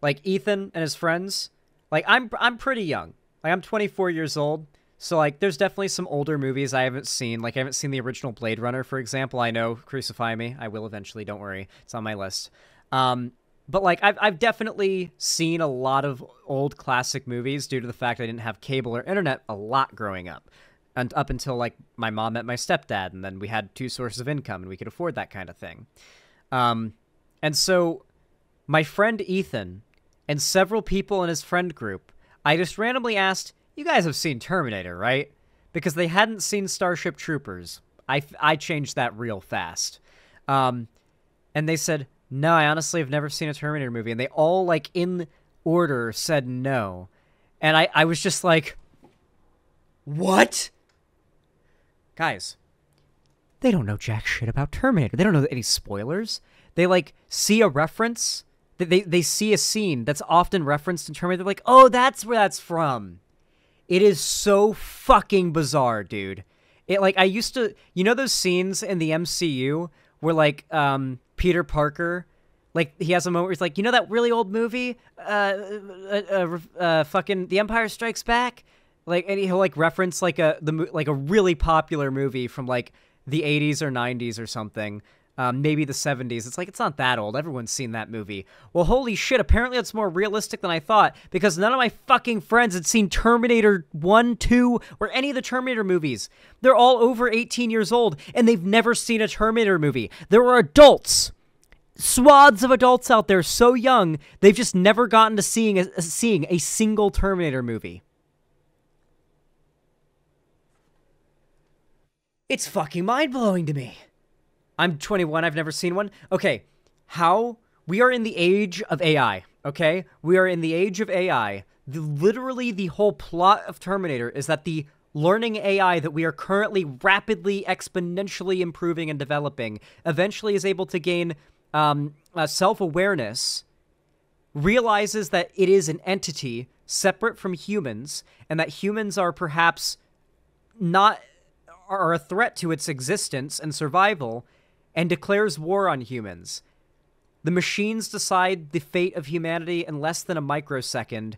like Ethan and his friends, like, I'm pretty young. Like, I'm 24 years old. So, like, there's definitely some older movies I haven't seen. Like, I haven't seen the original Blade Runner, for example. I know, crucify me. I will eventually, don't worry. It's on my list. But, like, I've definitely seen a lot of old classic movies due to the fact I didn't have cable or internet a lot growing up. And up until, like, my mom met my stepdad, and then we had 2 sources of income, and we could afford that kind of thing. And so, my friend Ethan and several people in his friend group, I just randomly asked, you guys have seen Terminator, right? Because they hadn't seen Starship Troopers. I changed that real fast. And they said, no, I honestly have never seen a Terminator movie. And they all, like, in order said no. And I was just like, what? Guys, they don't know jack shit about Terminator. They don't know any spoilers. They, like, see a reference. They see a scene that's often referenced in Terminator. They're like, oh, that's where that's from. It is so fucking bizarre, dude. It, like, I used to... You know those scenes in the MCU where, like, Peter Parker... Like, he has a moment where he's like, you know that really old movie? Fucking The Empire Strikes Back? Like, and he'll, like, reference, like, a really popular movie from, like, the 80s or 90s or something. Maybe the 70s. It's like, it's not that old. Everyone's seen that movie. Well, holy shit, apparently it's more realistic than I thought, because none of my fucking friends had seen Terminator 1, 2, or any of the Terminator movies. They're all over 18 years old, and they've never seen a Terminator movie. There are adults, swaths of adults out there so young, they've just never gotten to seeing a single Terminator movie. It's fucking mind-blowing to me. I'm 21, I've never seen one. Okay, we are in the age of AI, okay? We are in the age of AI. Literally, the whole plot of Terminator is that the learning AI that we are currently rapidly, exponentially improving and developing eventually is able to gain self-awareness, realizes that it is an entity separate from humans, and that humans are perhaps are a threat to its existence and survival, and declares war on humans. The machines decide the fate of humanity in less than a microsecond.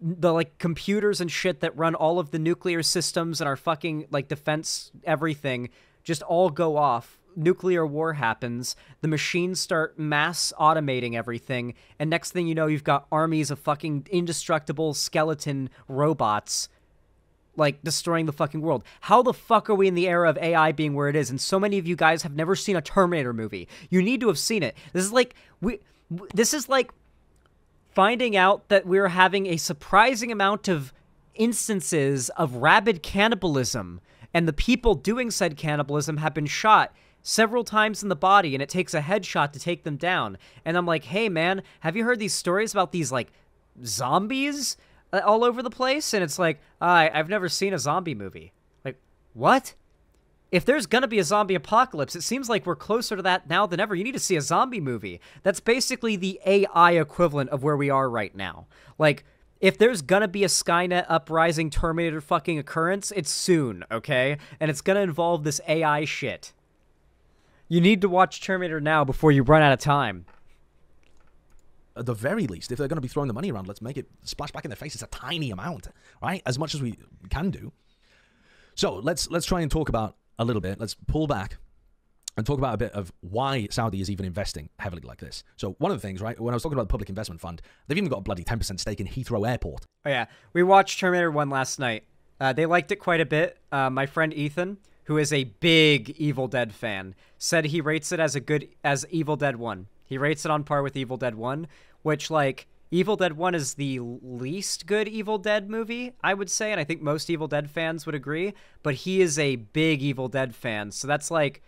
The, like, computers and shit that run all of the nuclear systems and our fucking, like, defense everything just all go off. Nuclear war happens. The machines start mass automating everything. And next thing you know, you've got armies of fucking indestructible skeleton robots, like, destroying the fucking world. How the fuck are we in the era of AI being where it is? And so many of you guys have never seen a Terminator movie. You need to have seen it. This is like finding out that we're having a surprising amount of instances of rabid cannibalism, and the people doing said cannibalism have been shot several times in the body, and it takes a headshot to take them down. And I'm like, hey, man, have you heard these stories about these, like, zombies all over the place? And it's like, I've never seen a zombie movie. Like, what? If there's gonna be a zombie apocalypse, it seems like we're closer to that now than ever. You need to see a zombie movie. That's basically the AI equivalent of where we are right now. Like, if there's gonna be a Skynet uprising Terminator fucking occurrence, it's soon, okay? And it's gonna involve this AI shit. You need to watch Terminator now before you run out of time. At the very least, if they're going to be throwing the money around, let's make it splash back in their faces a tiny amount, right? As much as we can do. So let's try and talk about a little bit. Let's pull back and talk about a bit of why Saudi is even investing heavily like this. So one of the things, right, when I was talking about the Public Investment Fund, they've even got a bloody 10% stake in Heathrow Airport. Oh, yeah. We watched Terminator 1 last night. They liked it quite a bit. My friend Ethan, who is a big Evil Dead fan, said he rates it as Evil Dead 1. He rates it on par with Evil Dead 1, which, like, Evil Dead 1 is the least good Evil Dead movie, I would say, and I think most Evil Dead fans would agree, but he is a big Evil Dead fan, so that's, like,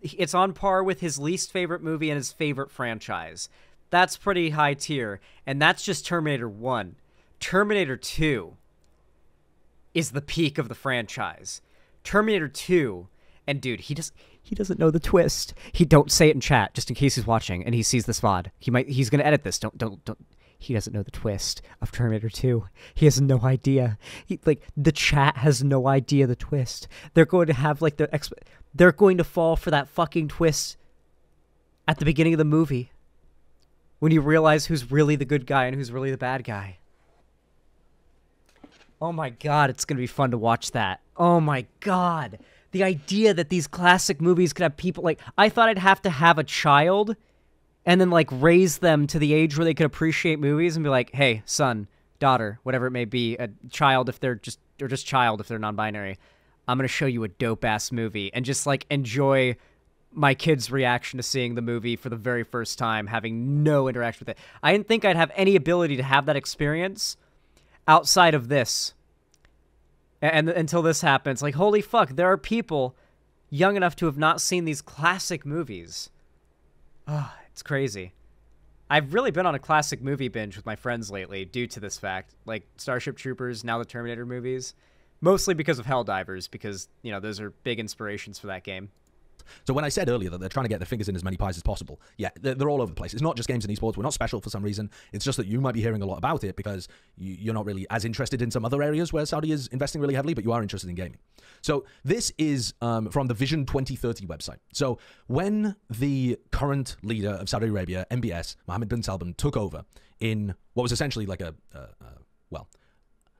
it's on par with his least favorite movie and his favorite franchise. That's pretty high tier, and that's just Terminator 1. Terminator 2 is the peak of the franchise. Terminator 2, and dude, he doesn't know the twist. He don't say it in chat, just in case he's watching and he sees this VOD. He's gonna edit this. Don't. He doesn't know the twist of Terminator 2. He has no idea. The chat has no idea the twist. They're going to have like they're going to fall for that fucking twist at the beginning of the movie when you realize who's really the good guy and who's really the bad guy. Oh my god, it's gonna be fun to watch that. Oh my god. The idea that these classic movies could have people, like, I thought I'd have to have a child and then, like, raise them to the age where they could appreciate movies and be like, hey, son, daughter, whatever it may be, a child if they're just, or just child if they're non-binary, I'm going to show you a dope-ass movie and just, like, enjoy my kid's reaction to seeing the movie for the very first time, having no interaction with it. I didn't think I'd have any ability to have that experience outside of this. And until this happens, like, holy fuck, there are people young enough to have not seen these classic movies. Oh, it's crazy. I've really been on a classic movie binge with my friends lately due to this fact. Like, Starship Troopers, now the Terminator movies. Mostly because of Helldivers, because, you know, those are big inspirations for that game. So when I said earlier that they're trying to get their fingers in as many pies as possible, yeah, they're all over the place. It's not just games and esports. We're not special for some reason. It's just that you might be hearing a lot about it because you're not really as interested in some other areas where Saudi is investing really heavily, but you are interested in gaming. So this is from the Vision 2030 website. So when the current leader of Saudi Arabia, MBS, Mohammed bin Salman, took over in what was essentially like a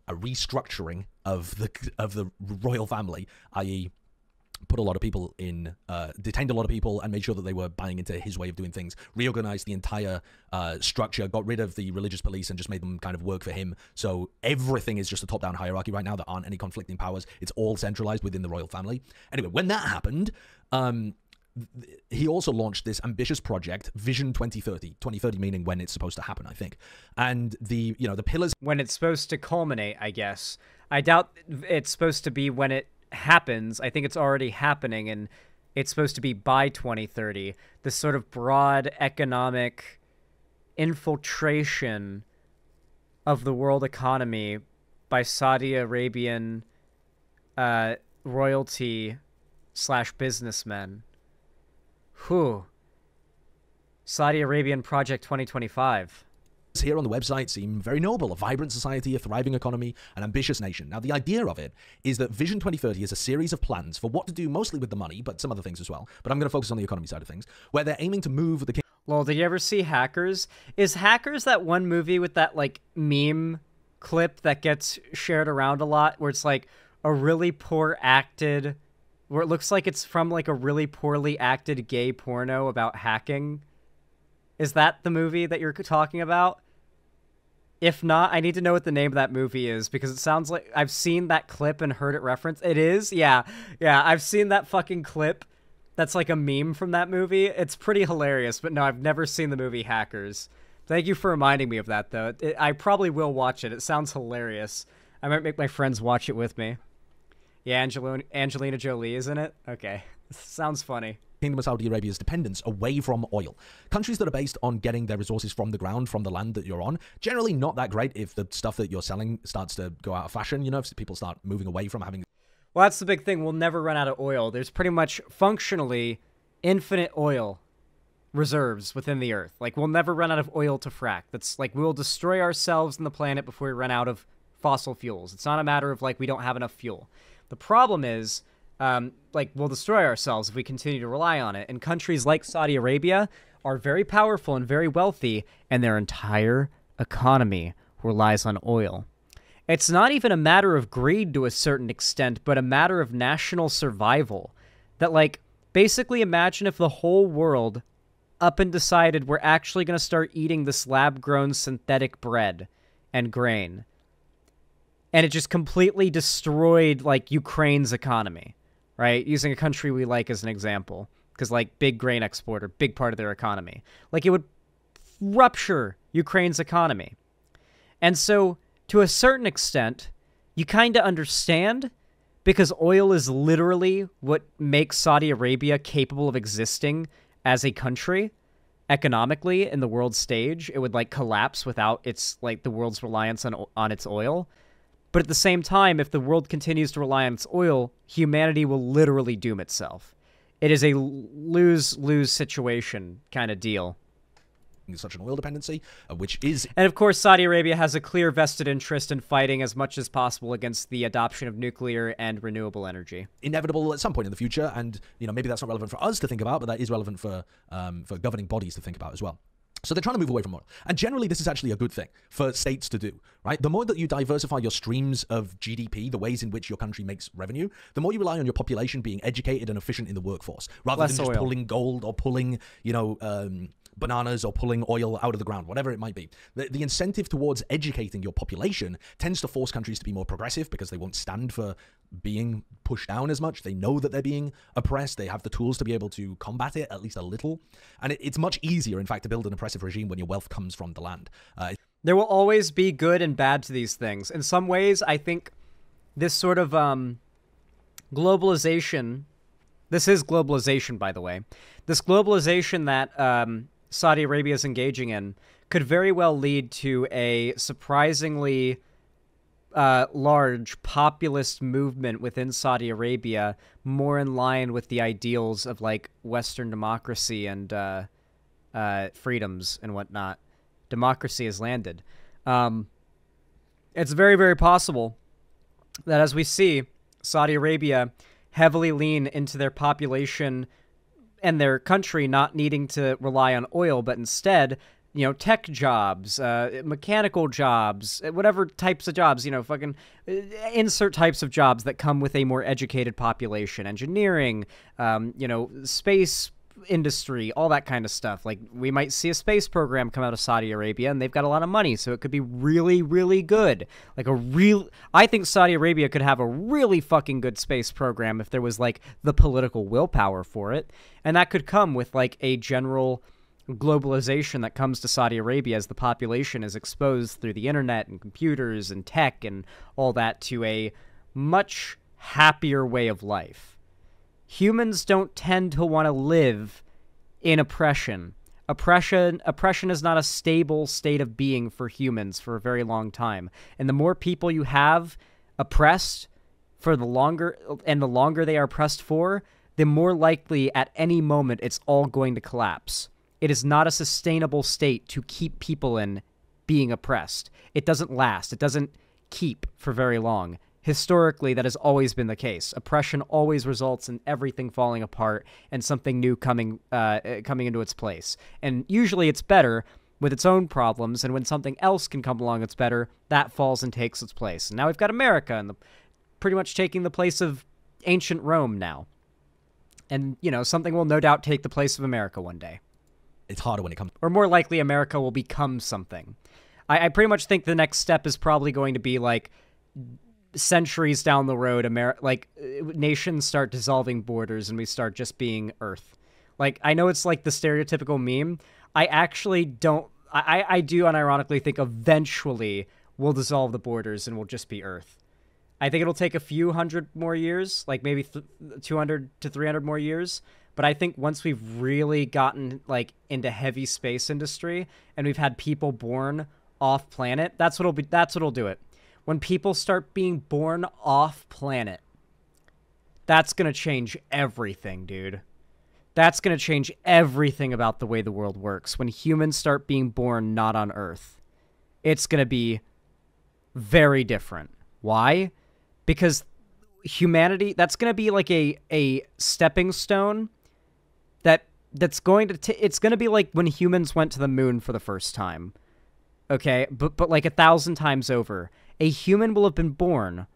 restructuring of the royal family, i.e., put a lot of people in, detained a lot of people and made sure that they were buying into his way of doing things, reorganized the entire structure, got rid of the religious police and just made them kind of work for him. So everything is just a top-down hierarchy right now. There aren't any conflicting powers. It's all centralized within the royal family. Anyway, when that happened, he also launched this ambitious project, Vision 2030. 2030 meaning when it's supposed to happen, I think. And the pillars... When it's supposed to culminate, I guess. I doubt it's supposed to be when it happens. I think it's already happening, and it's supposed to be by 2030. This sort of broad economic infiltration of the world economy by Saudi Arabian royalty / businessmen. Whew. Saudi Arabian Project 2025. Here on the website seem very noble: a vibrant society, a thriving economy, an ambitious nation. Now, the idea of it is that Vision 2030 is a series of plans for what to do mostly with the money, but some other things as well. But I'm going to focus on the economy side of things, where they're aiming to move the... Lol, did you ever see Hackers? Is Hackers that one movie with that, like, meme clip that gets shared around a lot, where it's, like, a really poor acted... where it looks like it's from, like, a really poorly acted gay porno about hacking? Is that the movie that you're talking about? If not, I need to know what the name of that movie is, because it sounds like I've seen that clip and heard it referenced. It is? Yeah. Yeah, I've seen that fucking clip. That's like a meme from that movie. It's pretty hilarious, but no, I've never seen the movie Hackers. Thank you for reminding me of that, though. I probably will watch it. It sounds hilarious. I might make my friends watch it with me. Yeah, Angelina Jolie is in it? Okay. Sounds funny. Kingdom of Saudi Arabia's dependence away from oil. Countries that are based on getting their resources from the ground, from the land that you're on, generally not that great if the stuff that you're selling starts to go out of fashion, you know, if people start moving away from having... Well, that's the big thing. We'll never run out of oil. There's pretty much functionally infinite oil reserves within the earth. Like, we'll never run out of oil to frack. That's like, we'll destroy ourselves and the planet before we run out of fossil fuels. It's not a matter of like we don't have enough fuel. The problem is, like, we'll destroy ourselves if we continue to rely on it. And countries like Saudi Arabia are very powerful and very wealthy, and their entire economy relies on oil. It's not even a matter of greed to a certain extent, but a matter of national survival. That, like, basically imagine if the whole world up and decided we're actually going to start eating this lab-grown synthetic bread and grain. And it just completely destroyed, like, Ukraine's economy, right? Using a country we like as an example. Because, like, big grain exporter, big part of their economy. Like, it would rupture Ukraine's economy. And so, to a certain extent, you kind of understand, because oil is literally what makes Saudi Arabia capable of existing as a country economically in the world stage. It would, like, collapse without its, like, the world's reliance on its oil. But at the same time, if the world continues to rely on its oil, humanity will literally doom itself. It is a lose-lose situation kind of deal. Such an oil dependency, which is... And of course, Saudi Arabia has a clear vested interest in fighting as much as possible against the adoption of nuclear and renewable energy. Inevitable at some point in the future, and, you know, maybe that's not relevant for us to think about, but that is relevant for governing bodies to think about as well. So they're trying to move away from oil. And generally, this is actually a good thing for states to do, right? The more that you diversify your streams of GDP, the ways in which your country makes revenue, the more you rely on your population being educated and efficient in the workforce, rather than just pulling gold or pulling, you know, bananas or pulling oil out of the ground, whatever it might be. The incentive towards educating your population tends to force countries to be more progressive because they won't stand for being pushed down as much. They know that they're being oppressed. They have the tools to be able to combat it at least a little. And it's much easier, in fact, to build an oppressive regime when your wealth comes from the land. There will always be good and bad to these things. In some ways, I think this sort of globalization, this is globalization, by the way, this globalization that Saudi Arabia is engaging in could very well lead to a surprisingly large populist movement within Saudi Arabia, more in line with the ideals of, like, Western democracy and freedoms and whatnot. Democracy has landed. It's very, very possible that, as we see, Saudi Arabia heavily lean into their population and their country not needing to rely on oil, but instead, you know, tech jobs, mechanical jobs, whatever types of jobs, you know, fucking insert types of jobs that come with a more educated population, engineering, you know, space industry, all that kind of stuff. Like, we might see a space program come out of Saudi Arabia, and they've got a lot of money, so it could be really, really good. Like, I think Saudi Arabia could have a really fucking good space program if there was, like, the political willpower for it. And that could come with, like, a general globalization that comes to Saudi Arabia as the population is exposed through the internet and computers and tech and all that to a much happier way of life. Humans don't tend to want to live in oppression. Oppression is not a stable state of being for humans for a very long time. And the more people you have oppressed for the longer they are oppressed for, the more likely at any moment it's all going to collapse. It is not a sustainable state to keep people in being oppressed. It doesn't last. It doesn't keep for very long. Historically, that has always been the case. Oppression always results in everything falling apart and something new coming into its place. And usually it's better with its own problems, and when something else can come along that's better, that falls and takes its place. And now we've got America and pretty much taking the place of ancient Rome now. And, you know, something will no doubt take the place of America one day. It's harder when it comes... Or more likely, America will become something. I pretty much think the next step is probably going to be, like, centuries down the road, nations start dissolving borders and we start just being Earth. Like, I know it's like the stereotypical meme. I actually don't... I do unironically think eventually we'll dissolve the borders and we'll just be Earth. I think it'll take a few hundred more years, like maybe 200 to 300 more years. But I think once we've really gotten like into heavy space industry and we've had people born off planet, that's what'll do it. When people start being born off planet, that's going to change everything, dude. That's going to change everything about the way the world works. When humans start being born not on Earth, it's going to be very different. Why? Because humanity, that's going to be like a stepping stone that's going to it's going to be like when humans went to the moon for the first time. Okay? But like 1,000 times over. A human will have been born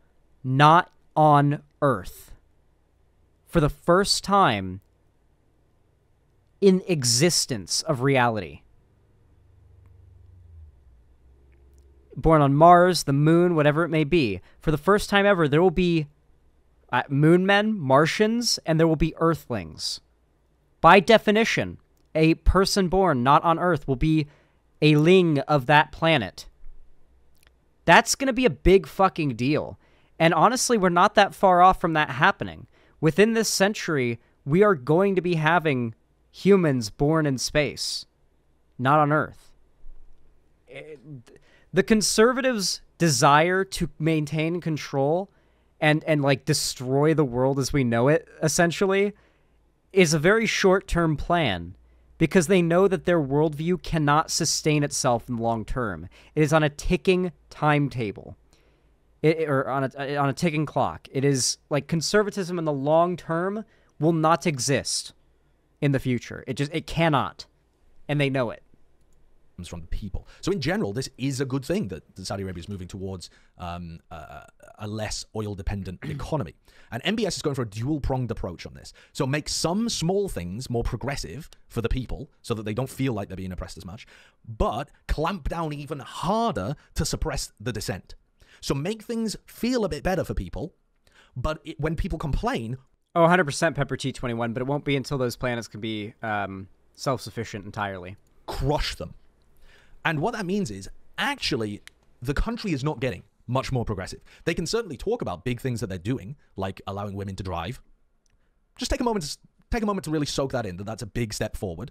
not on Earth for the first time in existence of reality. Born on Mars, the moon, whatever it may be. For the first time ever, there will be moon men, Martians, and there will be Earthlings. By definition, a person born not on Earth will be a ling of that planet. That's going to be a big fucking deal. And honestly, we're not that far off from that happening. Within this century, we are going to be having humans born in space, not on Earth. The conservatives' desire to maintain control and like destroy the world as we know it, essentially, is a very short-term plan because they know that their worldview cannot sustain itself in the long term. It is on a ticking timetable. Or on a ticking clock. It is like conservatism in the long term will not exist in the future. It cannot. And they know it. From the people. So in general, this is a good thing that Saudi Arabia is moving towards a less oil-dependent economy. And MBS is going for a dual-pronged approach on this. So make some small things more progressive for the people so that they don't feel like they're being oppressed as much, but clamp down even harder to suppress the dissent. So make things feel a bit better for people, but when people complain... Oh, 100% Pepper T21, but it won't be until those planets can be self-sufficient entirely. Crush them. And what that means is, actually, the country is not getting much more progressive. They can certainly talk about big things that they're doing, like allowing women to drive. Just take a moment to really soak that in, that's a big step forward.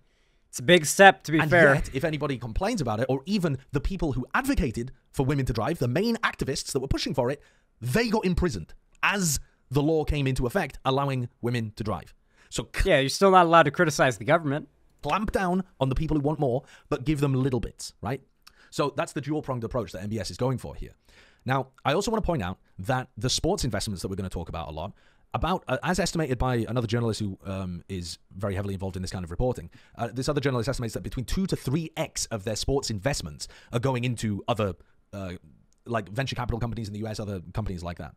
It's a big step, to be fair. And yet, if anybody complains about it, or even the people who advocated for women to drive, the main activists that were pushing for it, they got imprisoned as the law came into effect, allowing women to drive. So yeah, you're still not allowed to criticize the government. Clamp down on the people who want more, but give them little bits, right? So that's the dual-pronged approach that MBS is going for here. Now, I also want to point out that the sports investments that we're going to talk about a lot, as estimated by another journalist who is very heavily involved in this kind of reporting, this other journalist estimates that between 2 to 3x of their sports investments are going into other, like venture capital companies in the US, other companies like that.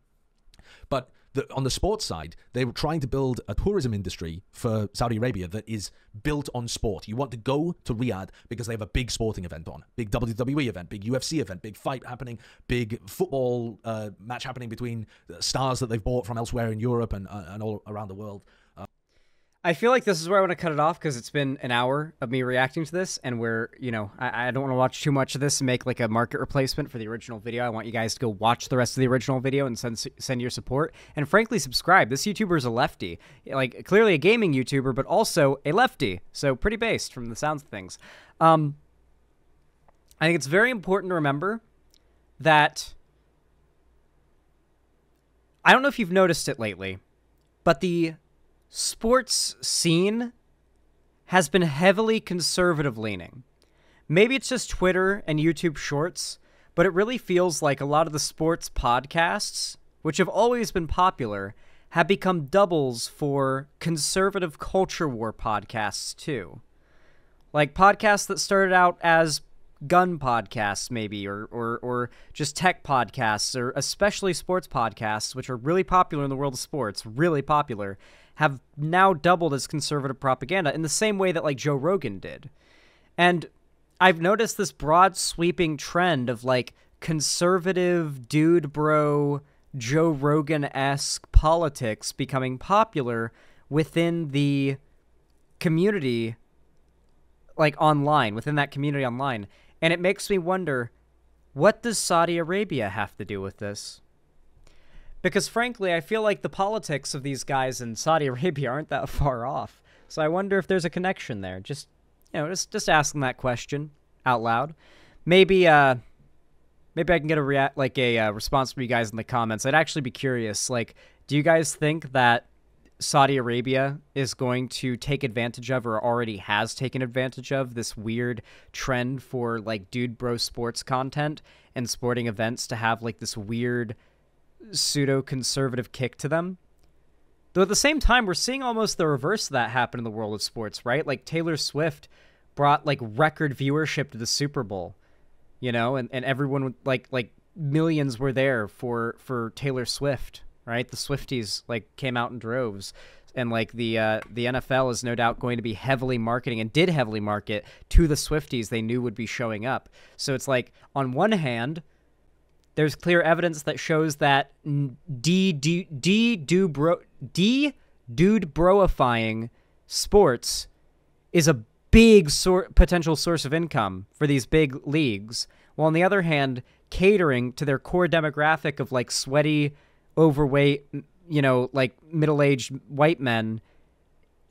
But on the sports side, they were trying to build a tourism industry for Saudi Arabia that is built on sport. You want to go to Riyadh because they have a big sporting event on. Big WWE event, big UFC event, big fight happening, big football match happening between stars that they've bought from elsewhere in Europe and all around the world. I feel like this is where I want to cut it off because it's been an hour of me reacting to this, and I don't want to watch too much of this and make like a market replacement for the original video. I want you guys to go watch the rest of the original video and send your support, and frankly subscribe. This YouTuber is a lefty, like clearly a gaming YouTuber, but also a lefty, so pretty based from the sounds of things. I think it's very important to remember that I don't know if you've noticed it lately, but the sports scene has been heavily conservative leaning. Maybe it's just Twitter and YouTube Shorts, but it really feels like a lot of the sports podcasts, which have always been popular, have become doubles for conservative culture war podcasts too. Like podcasts that started out as gun podcasts maybe, or just tech podcasts, or especially sports podcasts, which are really popular in the world of sports, really popular, have now doubled as conservative propaganda in the same way that like Joe Rogan did. And I've noticed this broad sweeping trend of like conservative dude bro Joe Rogan-esque politics becoming popular within the community, like online, within that community online. And it makes me wonder, what does Saudi Arabia have to do with this? Because frankly, I feel like the politics of these guys in Saudi Arabia aren't that far off. So I wonder if there's a connection there. Just, just asking that question out loud. Maybe I can get a response from you guys in the comments. I'd actually be curious. Like, do you guys think that Saudi Arabia is going to take advantage of, or already has taken advantage of, this weird trend for like dude bro sports content and sporting events to have like this weird pseudo conservative kick to them? Though at the same time, we're seeing almost the reverse of that happen in the world of sports, right? Like Taylor Swift brought like record viewership to the Super Bowl, and everyone like millions were there for Taylor Swift. Right, the Swifties like came out in droves, and like the NFL is no doubt going to be heavily marketing, and did heavily market to the Swifties they knew would be showing up. So it's like, on one hand, there's clear evidence that shows that dude broifying sports is a big potential source of income for these big leagues, while on the other hand, catering to their core demographic of like sweaty, overweight, like middle-aged white men,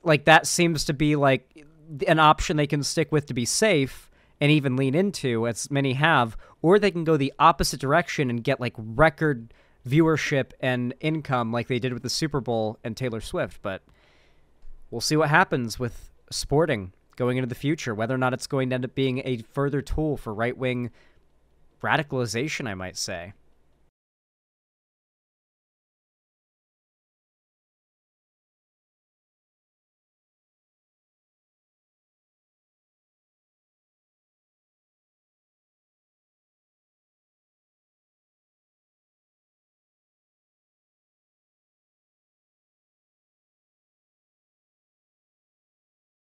like that seems to be like an option they can stick with to be safe and even lean into, as many have, or they can go the opposite direction and get like record viewership and income like they did with the Super Bowl and Taylor Swift. But we'll see what happens with sporting going into the future, whether or not it's going to end up being a further tool for right-wing radicalization, I might say.